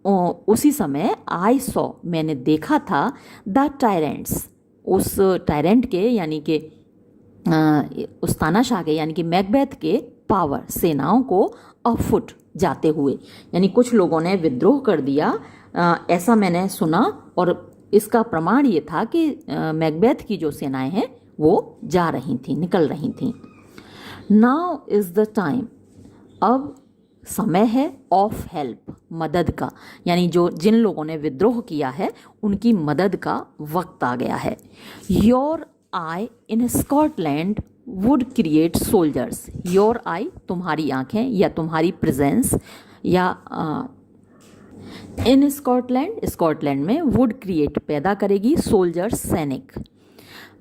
Speaker 1: उसी समय, आई सॉ मैंने देखा था, द टायरेंट्स उस टायरेंट के यानी कि उस तानाशाह के यानी कि मैकबेथ के, पावर सेनाओं को, अफुट जाते हुए, यानी कुछ लोगों ने विद्रोह कर दिया, ऐसा मैंने सुना, और इसका प्रमाण ये था कि मैकबेथ की जो सेनाएं हैं वो जा रही थी, निकल रही थी। नाउ इज़ द टाइम, अब समय है, ऑफ हेल्प मदद का, यानी जो जिन लोगों ने विद्रोह किया है उनकी मदद का वक्त आ गया है। Your eye in Scotland would create soldiers, your eye तुम्हारी आंखें या तुम्हारी प्रेजेंस, या इन स्कॉटलैंड स्कॉटलैंड में, वुड क्रिएट पैदा करेगी, सोल्जर्स सैनिक,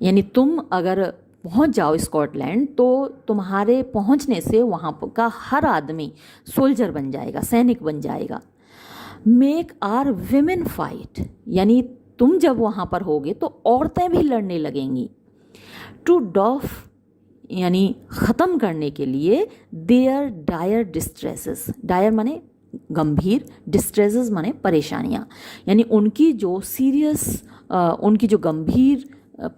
Speaker 1: यानी तुम अगर पहुंच जाओ स्कॉटलैंड तो तुम्हारे पहुंचने से वहाँ का हर आदमी सोल्जर बन जाएगा, सैनिक बन जाएगा। मेक आर विमेन फाइट, यानी तुम जब वहाँ पर होगे तो औरतें भी लड़ने लगेंगी। टू डॉफ यानी ख़त्म करने के लिए, देयर डायर डिस्ट्रेसेस, डायर माने गंभीर, डिस्ट्रेसेस माने परेशानियाँ, यानी उनकी जो सीरियस, उनकी जो गंभीर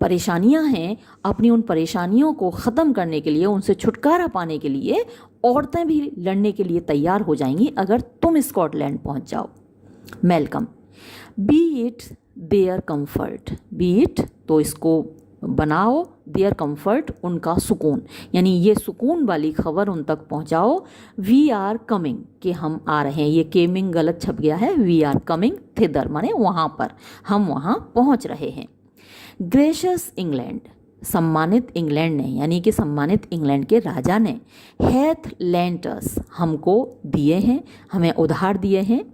Speaker 1: परेशानियां हैं, अपनी उन परेशानियों को ख़त्म करने के लिए, उनसे छुटकारा पाने के लिए औरतें भी लड़ने के लिए तैयार हो जाएंगी अगर तुम स्कॉटलैंड पहुंच जाओ। Malcolm, B it there comfort, B it तो इसको बनाओ, देयर कंफर्ट, उनका सुकून, यानी ये सुकून वाली खबर उन तक पहुंचाओ। वी आर कमिंग, कि हम आ रहे हैं, ये केमिंग गलत छप गया है, वी आर कमिंग थिदर माने वहाँ पर, हम वहाँ पहुँच रहे हैं। ग्रेशियस इंग्लैंड, सम्मानित इंग्लैंड ने, यानी कि सम्मानित इंग्लैंड के राजा ने, हैथ लेंट अस, हमको दिए हैं, हमें उधार दिए हैं।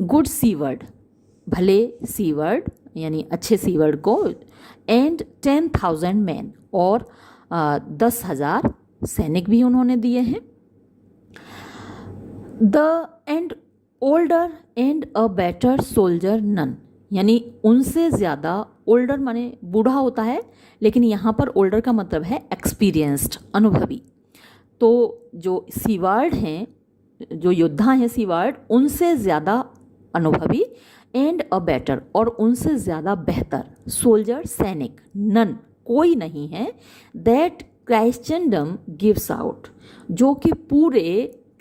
Speaker 1: गुड सीवर्ड, भले सीवर्ड यानी अच्छे सीवर्ड को, एंड 10,000 मैन, और 10,000 सैनिक भी उन्होंने दिए हैं। The and older and a better soldier none, यानी उनसे ज़्यादा, ओल्डर माने बूढ़ा होता है, लेकिन यहाँ पर ओल्डर का मतलब है एक्सपीरियंस्ड, अनुभवी। तो जो सीवार्ड हैं, जो योद्धा हैं सीवार्ड, उनसे ज़्यादा अनुभवी, एंड अ बेटर, और उनसे ज़्यादा बेहतर, सोल्जर सैनिक, नन कोई नहीं है, दैट क्राइस्टनडम गिव्स आउट, जो कि पूरे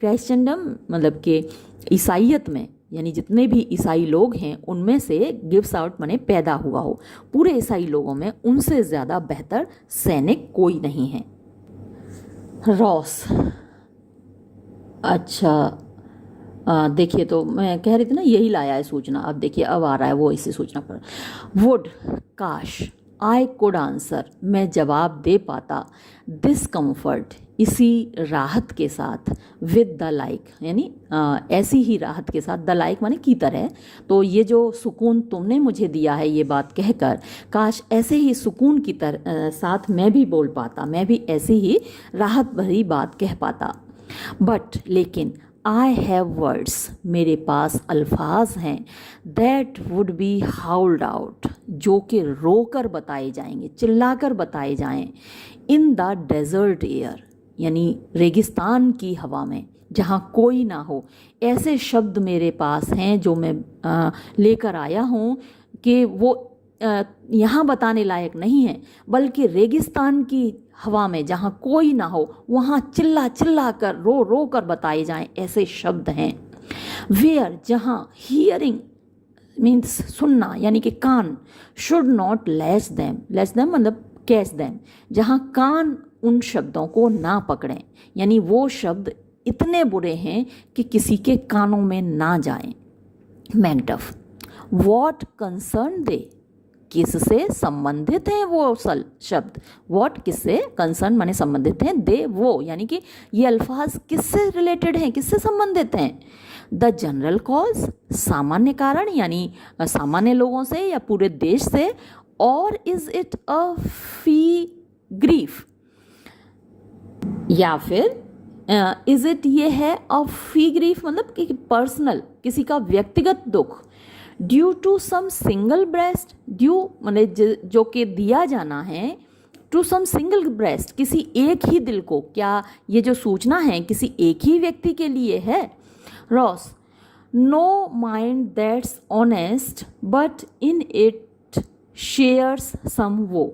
Speaker 1: क्राइस्टनडम मतलब कि ईसाइयत में, यानी जितने भी ईसाई लोग हैं उनमें से, गिव्स आउट माने पैदा हुआ हो, पूरे ईसाई लोगों में उनसे ज़्यादा बेहतर सैनिक कोई नहीं है। रॉस, अच्छा देखिए, तो मैं कह रही थी ना यही लाया है सूचना, अब देखिए अब आ रहा है वो इसी सूचना पर। वुड, काश, आई कुड आंसर, मैं जवाब दे पाता, दिस कम्फर्ट, इसी राहत के साथ, विद द लाइक, यानी ऐसी ही राहत के साथ, द लाइक माने की तरह, तो ये जो सुकून तुमने मुझे दिया है ये बात कहकर, काश ऐसे ही सुकून की साथ मैं भी बोल पाता, मैं भी ऐसी ही राहत भरी बात कह पाता। बट लेकिन, आई हैव वर्ड्स, मेरे पास अल्फाज हैं, दैट वुड बी हाउल्ड आउट, जो कि रोकर बताए जाएंगे, चिल्लाकर बताए जाएं, इन द डेजर्ट एयर, यानी रेगिस्तान की हवा में, जहाँ कोई ना हो। ऐसे शब्द मेरे पास हैं जो मैं लेकर आया हूँ कि वो यहाँ बताने लायक नहीं है, बल्कि रेगिस्तान की हवा में जहाँ कोई ना हो, वहाँ चिल्ला चिल्ला कर, रो रो कर बताए जाएं, ऐसे शब्द हैं। वेयर, जहाँ, हियरिंग मीन्स सुनना, यानी कि कान, should not latch them, latch them मतलब कैच दैम, जहाँ कान उन शब्दों को ना पकड़ें, यानी वो शब्द इतने बुरे हैं कि किसी के कानों में ना जाएं। मैकडफ, वॉट कंसर्न दे, किससे संबंधित हैं वो शब्द, वॉट किससे, कंसर्न माने संबंधित हैं, दे वो, यानी कि ये अल्फाज किससे रिलेटेड हैं, किससे संबंधित हैं। द जनरल कॉज, सामान्य कारण, यानी सामान्य लोगों से या पूरे देश से। और is it a fee grief, या फिर इज इट ये है अ फी ग्रीफ मतलब कि पर्सनल, किसी का व्यक्तिगत दुख। Due to some single breast, due माने जो कि दिया जाना है, टू सम सिंगल ब्रेस्ट, किसी एक ही दिल को, क्या ये जो सूचना है किसी एक ही व्यक्ति के लिए है। Ross, no mind that's honest but in it shares some woe,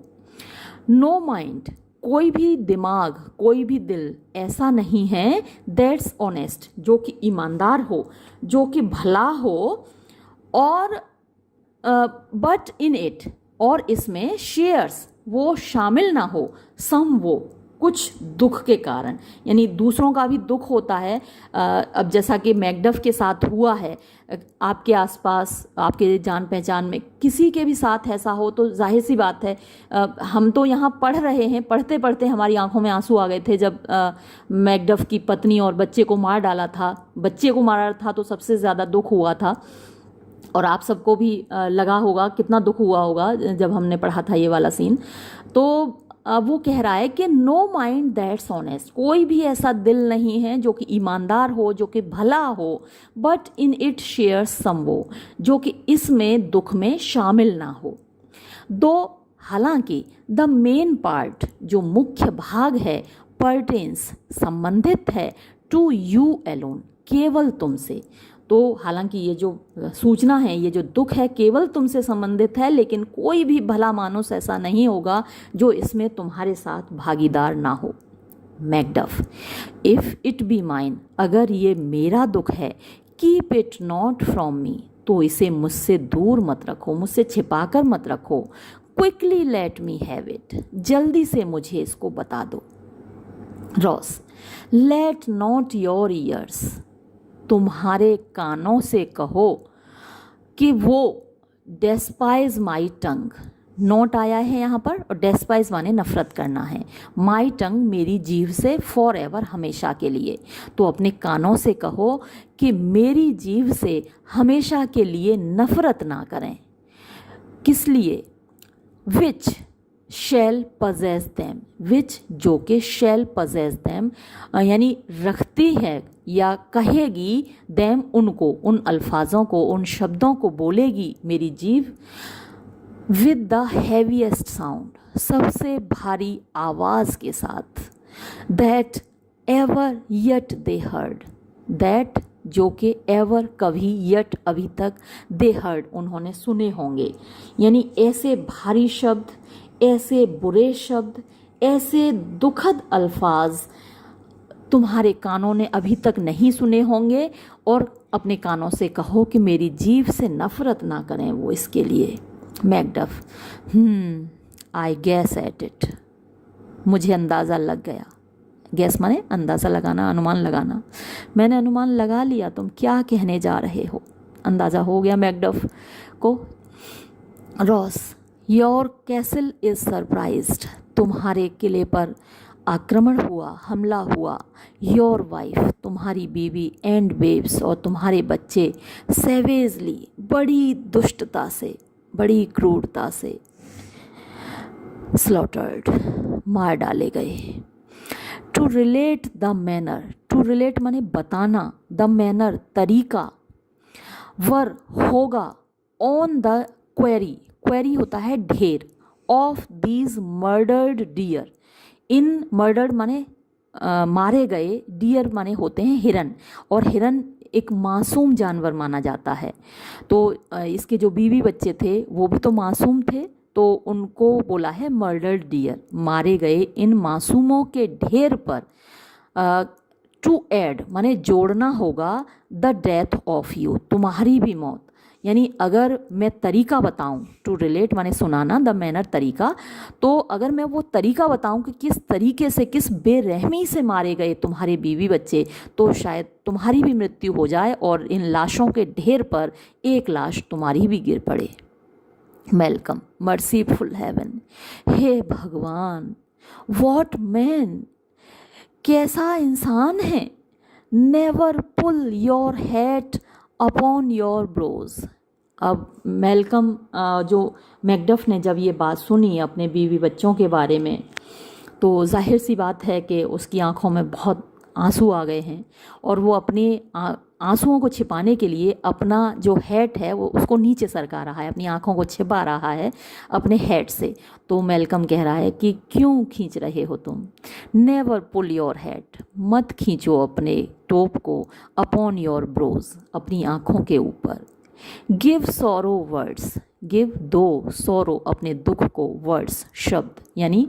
Speaker 1: no mind कोई भी दिमाग, कोई भी दिल ऐसा नहीं है, दैट्स ऑनेस्ट जो कि ईमानदार हो, जो कि भला हो, और बट इन इट और इसमें शेयर्स वो शामिल ना हो, सम वो कुछ दुख के कारण, यानी दूसरों का भी दुख होता है। अब जैसा कि मैकडफ के साथ हुआ है, आपके आसपास आपके जान पहचान में किसी के भी साथ ऐसा हो तो जाहिर सी बात है, हम तो यहाँ पढ़ रहे हैं, पढ़ते पढ़ते हमारी आंखों में आंसू आ गए थे जब मैकडफ की पत्नी और बच्चे को मार डाला था, बच्चे को मारा था तो सबसे ज़्यादा दुख हुआ था। और आप सबको भी लगा होगा कितना दुख हुआ होगा जब हमने पढ़ा था ये वाला सीन। तो वो कह रहा है कि नो माइंड दैट्स ऑनेस्ट, कोई भी ऐसा दिल नहीं है जो कि ईमानदार हो, जो कि भला हो, but in it share some वो, जो कि इसमें दुख में शामिल ना हो। दो, हालांकि द मेन पार्ट, जो मुख्य भाग है, पर्टेन्स संबंधित है, टू यू एलोन, केवल तुमसे। तो हालांकि ये जो सूचना है, ये जो दुख है, केवल तुमसे संबंधित है, लेकिन कोई भी भला मानुस ऐसा नहीं होगा जो इसमें तुम्हारे साथ भागीदार ना हो। Macduff, if it be mine, अगर ये मेरा दुख है, keep it not from me, तो इसे मुझसे दूर मत रखो, मुझसे छिपाकर मत रखो। Quickly let me have it, जल्दी से मुझे इसको बता दो। Ross, let not your ears, तुम्हारे कानों से कहो कि वो डेस्पाइज माई टंग, नोट आया है यहाँ पर, और डेस्पाइज माने नफरत करना है, माई टंग मेरी जीभ से, फॉर एवर हमेशा के लिए। तो अपने कानों से कहो कि मेरी जीभ से हमेशा के लिए नफरत ना करें। किस लिए? विच शैल पजेस दैम, विच जो कि शैल पजेस दैम यानी रखती है या कहेगी, दैम उनको, उन अल्फाजों को, उन शब्दों को बोलेगी मेरी जीभ, विद द हैवीएस्ट साउंड, सबसे भारी आवाज़ के साथ, that ever yet they heard, that जो कि एवर कभी, यट अभी तक, दे हर्ड उन्होंने सुने होंगे। यानी ऐसे भारी शब्द, ऐसे बुरे शब्द, ऐसे दुखद अल्फाज तुम्हारे कानों ने अभी तक नहीं सुने होंगे, और अपने कानों से कहो कि मेरी जीभ से नफरत ना करें वो इसके लिए। Macduff, I gas at it, मुझे अंदाज़ा लग गया। गैस माने अंदाज़ा लगाना, अनुमान लगाना। मैंने अनुमान लगा लिया तुम क्या कहने जा रहे हो, अंदाज़ा हो गया मैकडफ को। Ross, your castle is surprised, तुम्हारे किले पर आक्रमण हुआ, हमला हुआ। योर वाइफ, तुम्हारी बीवी, एंड बेब्स, और तुम्हारे बच्चे, सेवेजली, बड़ी दुष्टता से, बड़ी क्रूरता से, स्लॉटर्ड, मार डाले गए। To relate the manner, to relate माने बताना, द मैनर तरीका, वर होगा, ऑन द क्वेरी, क्वेरी होता है ढेर, ऑफ दीज मर्डर्ड डियर, इन मर्डर्ड माने मारे गए, डियर माने होते हैं हिरन, और हिरन एक मासूम जानवर माना जाता है। तो इसके जो बीवी बच्चे थे वो भी तो मासूम थे, तो उनको बोला है मर्डर्ड डियर, मारे गए इन मासूमों के ढेर पर। टू ऐड माने जोड़ना होगा, द डेथ ऑफ यू, तुम्हारी भी मौत। यानी अगर मैं तरीका बताऊं, टू रिलेट माने सुनाना, द मैनर तरीका, तो अगर मैं वो तरीका बताऊं कि किस तरीके से, किस बेरहमी से मारे गए तुम्हारे बीवी बच्चे, तो शायद तुम्हारी भी मृत्यु हो जाए और इन लाशों के ढेर पर एक लाश तुम्हारी भी गिर पड़े। मेलकम, मर्सीफुल हेवन, हे भगवान, वॉट मैन, कैसा इंसान है। Never pull your hat upon your brows. अब मेलकम जो मैकडफ ने जब ये बात सुनी अपने बीवी बच्चों के बारे में, तो जाहिर सी बात है कि उसकी आंखों में बहुत आंसू आ गए हैं, और वो अपने आंसुओं को छिपाने के लिए अपना जो हैट है वो उसको नीचे सरका रहा है, अपनी आंखों को छिपा रहा है अपने हैट से। तो मेलकम कह रहा है कि क्यों खींच रहे हो तुम। नेवर पुल योर हैट, मत खींचो अपने टोप को, अपॉन योर ब्रोज, अपनी आंखों के ऊपर। गिव सॉरो वर्ड्स, गिव दो सॉरो अपने दुख को, वर्ड्स शब्द, यानी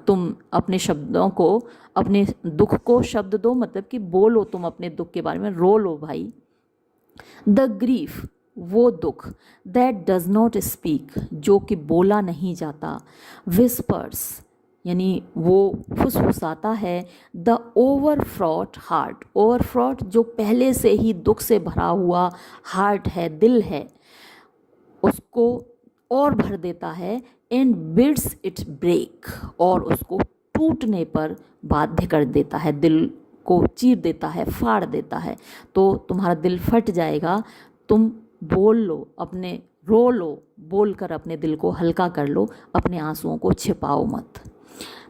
Speaker 1: तुम अपने शब्दों को, अपने दुख को शब्द दो, मतलब कि बोलो तुम अपने दुख के बारे में, रो लो भाई। द ग्रीफ, वो दुख, दैट डज नॉट स्पीक, जो कि बोला नहीं जाता। विस्पर्स, यानी वो फुसफुसाता है। द ओवरफ्रॉट हार्ट, ओवरफ्रॉट जो पहले से ही दुख से भरा हुआ हार्ट है, दिल है, उसको और भर देता है। एंड बिड्स इट ब्रेक, और उसको टूटने पर बाध्य कर देता है, दिल को चीर देता है, फाड़ देता है। तो तुम्हारा दिल फट जाएगा, तुम बोल लो, अपने रो लो, बोल कर अपने दिल को हल्का कर लो, अपने आंसुओं को छिपाओ मत।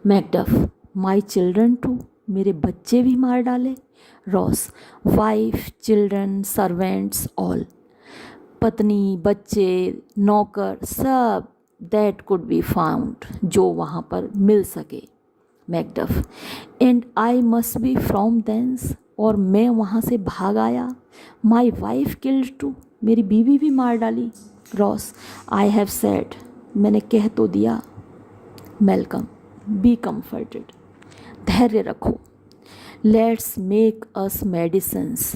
Speaker 1: मैकडफ, माई चिल्ड्रन टू, मेरे बच्चे भी मार डाले। Ross, wife, children, servants, all, पत्नी, बच्चे, नौकर, सब, दैट कुड बी फाउंड, जो वहाँ पर मिल सके। Macduff, and I must be from thence, और मैं वहाँ से भाग आया। माई वाइफ किल्ड टू, मेरी बीवी भी मार डाली। रॉस, आई हैव सेड, मैंने कह तो दिया। मेलकम, बी कम्फर्टेड, धैर्य रखो। Let's make us medicines,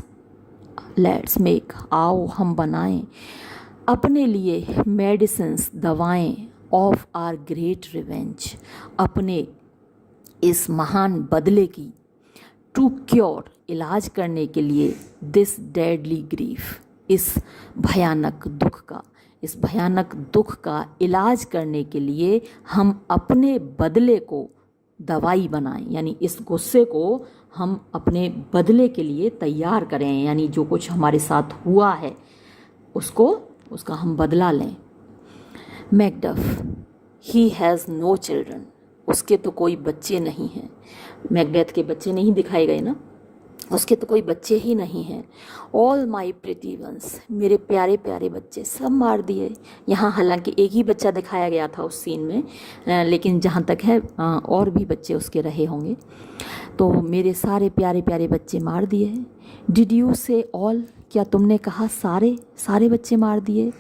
Speaker 1: let's make, आओ हम बनाएं अपने लिए मेडिसिन्स, दवाएं, ऑफ आर ग्रेट रिवेंज, अपने इस महान बदले की, टू क्योर, इलाज करने के लिए, दिस डेडली ग्रीफ, इस भयानक दुख का, इस भयानक दुख का इलाज करने के लिए हम अपने बदले को दवाई बनाएं, यानी इस गुस्से को हम अपने बदले के लिए तैयार करें, यानी जो कुछ हमारे साथ हुआ है उसका हम बदला लें। Macduff, he has no children, उसके तो कोई बच्चे नहीं हैं। मैकबेथ के बच्चे नहीं दिखाए गए ना, उसके तो कोई बच्चे ही नहीं हैं। ऑल माई प्रिटी वंस, मेरे प्यारे प्यारे बच्चे सब मार दिए। यहाँ हालांकि एक ही बच्चा दिखाया गया था उस सीन में, लेकिन जहाँ तक है और भी बच्चे उसके रहे होंगे। तो मेरे सारे प्यारे प्यारे बच्चे मार दिए हैं। डिड यू से ऑल, क्या तुमने कहा सारे सारे बच्चे मार दिए।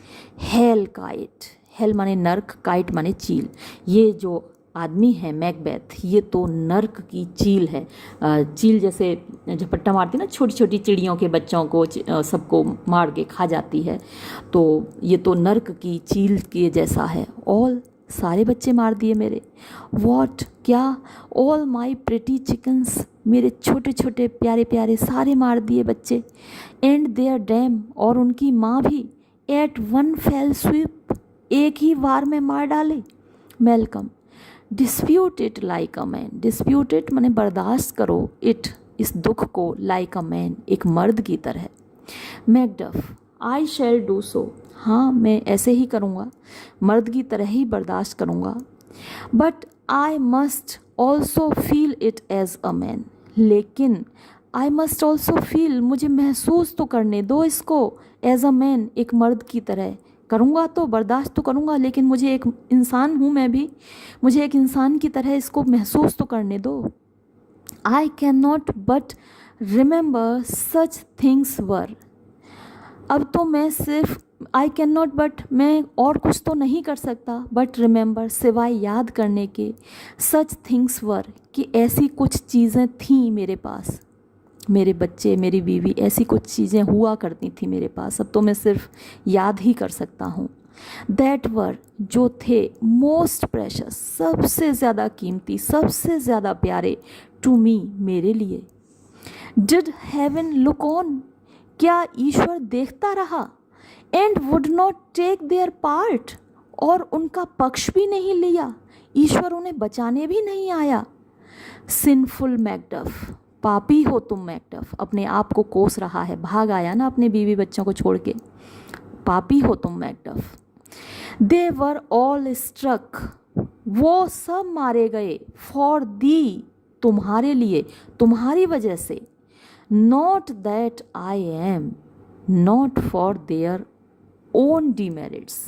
Speaker 1: हेल काइट, हेल माने नर्क, काइट माने चील। ये जो आदमी है मैकबेथ, ये तो नर्क की चील है। चील जैसे झपट्टा मारती है ना, छोटी छोटी चिड़ियों के बच्चों को सबको मार के खा जाती है, तो ये तो नर्क की चील के जैसा है। ऑल, सारे बच्चे मार दिए मेरे। वॉट, क्या। ऑल माई प्रिटी चिकन्स, मेरे छोटे छोटे प्यारे प्यारे सारे मार दिए बच्चे। एंड देयर डैम, और उनकी माँ भी। एट वन फेल स्वीप, एक ही वार में मार डाले। Malcolm, dispute it like a man, dispute it माने बर्दाश्त करो, इट, इस दुख को, लाइक अ मैन, एक मर्द की तरह। Macduff, I shall do so, हाँ मैं ऐसे ही करूँगा, मर्द की तरह ही बर्दाश्त करूँगा। But I must also feel it as a man, लेकिन आई मस्ट ऑल्सो फील, मुझे महसूस तो करने दो इसको, एज अ मैन, एक मर्द की तरह। करूँगा तो बर्दाश्त तो करूँगा, लेकिन मुझे एक इंसान हूँ मैं भी, मुझे एक इंसान की तरह इसको महसूस तो करने दो। I can not but remember such things were, अब तो मैं सिर्फ, आई कैन नॉट बट, मैं और कुछ तो नहीं कर सकता, बट रिमेंबर, सिवाय याद करने के, सच थिंग्स वर, कि ऐसी कुछ चीज़ें थीं मेरे पास, मेरे बच्चे, मेरी बीवी, ऐसी कुछ चीज़ें हुआ करती थी मेरे पास, अब तो मैं सिर्फ याद ही कर सकता हूँ। दैट वर, जो थे, मोस्ट प्रेशस, सबसे ज़्यादा कीमती, सबसे ज़्यादा प्यारे, टू मी, मेरे लिए। डिड हेवन लुक ऑन, क्या ईश्वर देखता रहा। And would not take their part, और उनका पक्ष भी नहीं लिया, ईश्वर उन्हें बचाने भी नहीं आया। सिंफुल मैकडफ, पापी हो तुम मैकडफ, अपने आप को कोस रहा है, भाग आया ना अपने बीवी बच्चों को छोड़ के, पापी हो तुम Macduff. They were all struck, वो सब मारे गए, फॉर दी, तुम्हारे लिए, तुम्हारी वजह से। Not that I am, not for their own demerits,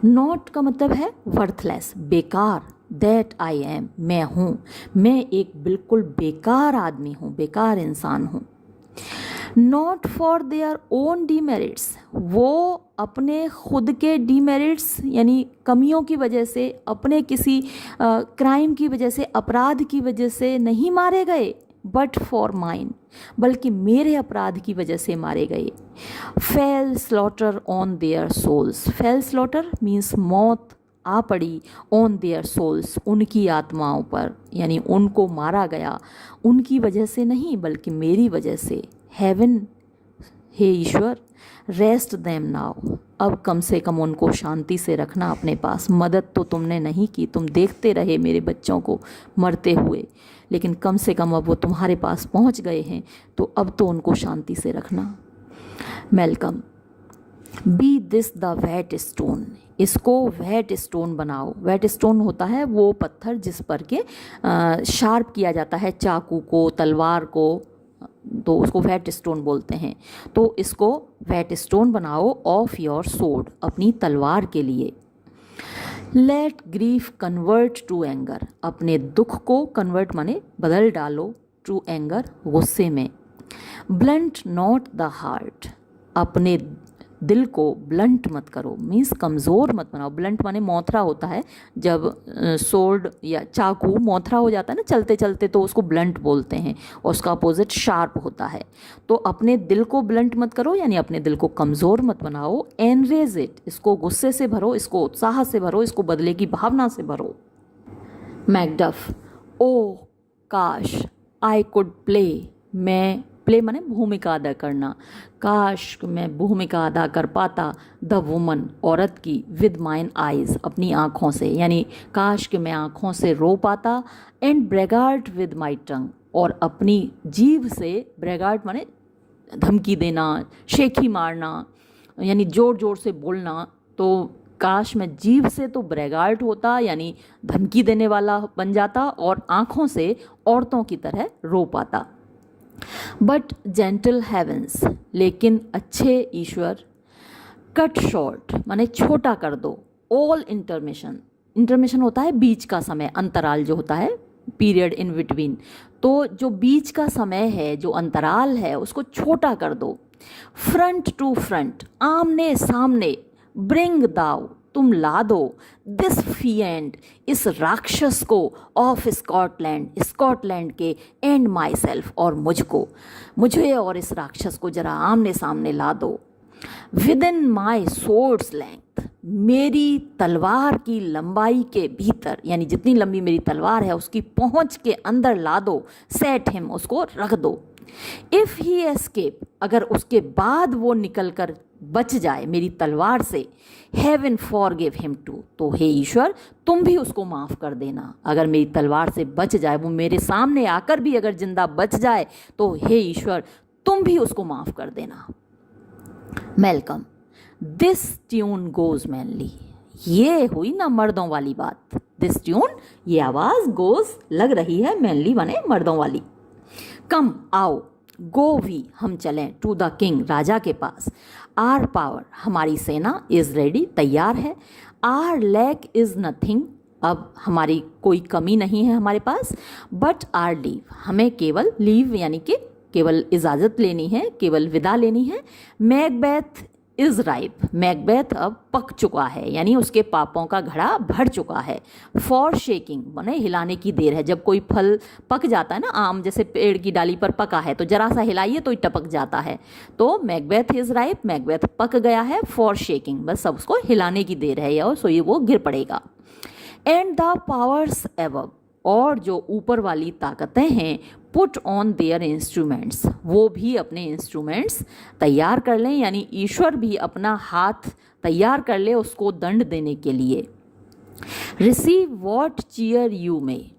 Speaker 1: not का मतलब है वर्थलेस, बेकार, दैट आई एम, मैं हूँ, मैं एक बिल्कुल बेकार आदमी हूँ, बेकार इंसान हूँ। Not for their own demerits, वो अपने खुद के डिमेरिट्स यानी कमियों की वजह से, अपने किसी क्राइम की वजह से, अपराध की वजह से नहीं मारे गए, बट फॉर माइन, बल्कि मेरे अपराध की वजह से मारे गए। Fell slaughter on their souls, fell slaughter means मौत आ पड़ी, ऑन देयर सोल्स, उनकी आत्माओं पर, यानी उनको मारा गया, उनकी वजह से नहीं बल्कि मेरी वजह से। हेवन, हे ईश्वर, रेस्ट देम नाउ, अब कम से कम उनको शांति से रखना अपने पास। मदद तो तुमने नहीं की, तुम देखते रहे मेरे बच्चों को मरते हुए, लेकिन कम से कम अब वो तुम्हारे पास पहुंच गए हैं, तो अब तो उनको शांति से रखना। Malcolm, be this the whetstone, इसको वेट स्टोन बनाओ। वेट स्टोन होता है वो पत्थर जिस पर के शार्प किया जाता है चाकू को, तलवार को, तो उसको वेट स्टोन बोलते हैं। तो इसको वेट स्टोन बनाओ ऑफ योर सोर्ड, अपनी तलवार के लिए। Let grief convert to anger, अपने दुख को कन्वर्ट माने बदल डालो, टू एंगर, गुस्से में। ब्लंट नॉट द हार्ट, अपने दिल को ब्लंट मत करो, मीन्स कमज़ोर मत बनाओ। ब्लंट माने मौथरा होता है, जब सोर्ड या चाकू मौथरा हो जाता है ना चलते चलते, तो उसको ब्लंट बोलते हैं, और उसका अपोजिट शार्प होता है। तो अपने दिल को ब्लंट मत करो, यानी अपने दिल को कमज़ोर मत बनाओ। एनरेज इट, इसको गुस्से से भरो, इसको उत्साह से भरो, इसको बदले की भावना से भरो। मैकडफ, ओ काश, आई कुड प्ले, मैं, प्ले माने भूमिका अदा करना, काश मैं भूमिका अदा कर पाता, द वुमन, औरत की, विद माइन आइज़, अपनी आँखों से, यानी काश कि मैं आँखों से रो पाता, एंड ब्रेगार्ट विद माई टंग, और अपनी जीभ से, ब्रेगार्ट माने धमकी देना, शेखी मारना, यानी ज़ोर ज़ोर से बोलना। तो काश मैं जीभ से तो ब्रेगार्ट होता, यानी धमकी देने वाला बन जाता, और आँखों से औरतों की तरह रो पाता। बट जेंटल हेवेंस, लेकिन अच्छे ईश्वर, कट शॉर्ट माने छोटा कर दो, ऑल इंटरमिशन, इंटरमिशन होता है बीच का समय, अंतराल जो होता है, पीरियड इन बिटवीन, तो जो बीच का समय है, जो अंतराल है, उसको छोटा कर दो। फ्रंट टू फ्रंट, आमने सामने, ब्रिंग दाओ, तुम ला दो, दिस फिएंड, इस राक्षस को, ऑफ स्कॉटलैंड, स्कॉटलैंड के, एंड माई सेल्फ, और मुझको, मुझे और इस राक्षस को जरा आमने सामने ला दो। With in my swords length, मेरी तलवार की लंबाई के भीतर, यानी जितनी लंबी मेरी तलवार है उसकी पहुंच के अंदर ला दो। सेट हिम, उसको रख दो। इफ़ ही एस्केप, अगर उसके बाद वो निकल कर बच जाए मेरी तलवार से, हेवन फॉरगिव हिम टू, तो हे ईश्वर तुम भी उसको माफ़ कर देना। अगर मेरी तलवार से बच जाए, वो मेरे सामने आकर भी अगर जिंदा बच जाए, तो हे ईश्वर तुम भी उसको माफ़ कर देना। Malcolm, this tune goes manly, ये हुई ना मर्दों वाली बात। दिस ट्यून, ये आवाज़, गोज लग रही है, मैनली माने मर्दों वाली। कम, आओ, गो वी, हम चलें, टू द किंग, राजा के पास। आर पावर, हमारी सेना, इज़ रेडी, तैयार है। आर लैक इज़ नथिंग, अब हमारी कोई कमी नहीं है हमारे पास। बट आर लीव, हमें केवल लीव यानी कि केवल इजाज़त लेनी है, केवल विदा लेनी है। मैकबेथ इज़ राइप, मैकबेथ अब पक चुका है, यानी उसके पापों का घड़ा भर चुका है। फॉर शेकिंग माने हिलाने की देर है, जब कोई फल पक जाता है ना, आम जैसे पेड़ की डाली पर पका है तो जरा सा हिलाइए तो ही टपक जाता है। तो मैकबेथ इज़ राइप, मैकबेथ पक गया है। फॉर शेकिंग, बस अब उसको हिलाने की देर है, और सो ये वो गिर पड़ेगा। एंड द पावर्स एबव, और जो ऊपर वाली ताकतें हैं, पुट ऑन देयर इंस्ट्रूमेंट्स, वो भी अपने इंस्ट्रूमेंट्स तैयार कर लें, यानी ईश्वर भी अपना हाथ तैयार कर ले उसको दंड देने के लिए। रिसीव वॉट चीयर यू में,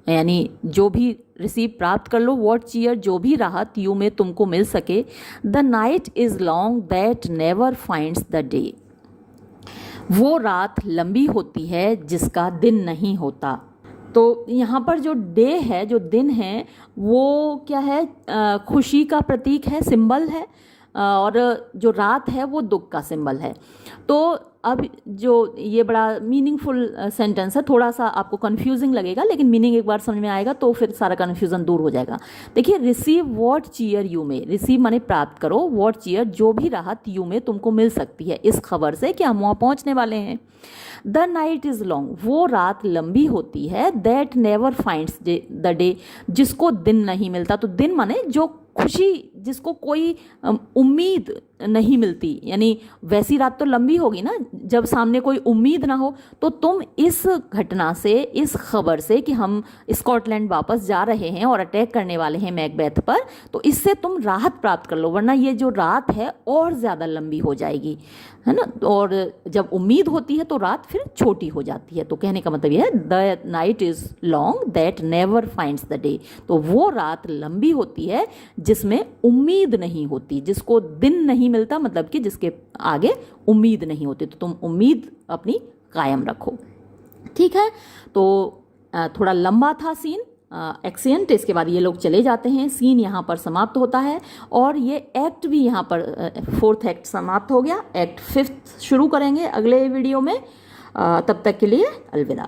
Speaker 1: यानी जो भी रिसीव प्राप्त कर लो, वॉट चीयर जो भी राहत यू में तुमको मिल सके। The night is long that never finds the day, वो रात लंबी होती है जिसका दिन नहीं होता। तो यहाँ पर जो डे है, जो दिन है, वो क्या है, खुशी का प्रतीक है, सिंबल है, और जो रात है वो दुख का सिंबल है। तो अब जो ये बड़ा मीनिंगफुल सेंटेंस है, थोड़ा सा आपको कंफ्यूजिंग लगेगा, लेकिन मीनिंग एक बार समझ में आएगा तो फिर सारा कन्फ्यूज़न दूर हो जाएगा। देखिए, रिसीव वॉट चीयर यू में, रिसीव माने प्राप्त करो, वॉट चीयर जो भी राहत यू में तुमको मिल सकती है इस खबर से कि हम वहाँ पहुँचने वाले हैं। द नाइट इज़ लॉन्ग, वो रात लंबी होती है। That never finds the day, जिसको दिन नहीं मिलता। तो दिन माने जो खुशी, जिसको कोई उम्मीद नहीं मिलती, यानी वैसी रात तो लंबी होगी ना जब सामने कोई उम्मीद ना हो। तो तुम इस घटना से, इस खबर से कि हम स्कॉटलैंड वापस जा रहे हैं और अटैक करने वाले हैं मैकबेथ पर, तो इससे तुम राहत प्राप्त कर लो, वरना ये जो रात है और ज़्यादा लंबी हो जाएगी, है ना। और जब उम्मीद होती है तो रात फिर छोटी हो जाती है। तो कहने का मतलब यह है, the night is long that never finds the day, तो वो रात लंबी होती है जिसमें उम्मीद नहीं होती, जिसको दिन नहीं मिलता, मतलब कि जिसके आगे उम्मीद नहीं होती। तो तुम उम्मीद अपनी कायम रखो, ठीक है। तो थोड़ा लंबा था सीन, एक्सेंट, इसके बाद ये लोग चले जाते हैं, सीन यहाँ पर समाप्त होता है, और ये एक्ट भी यहाँ पर 4th एक्ट समाप्त हो गया। एक्ट 5th शुरू करेंगे अगले वीडियो में। तब तक के लिए अलविदा।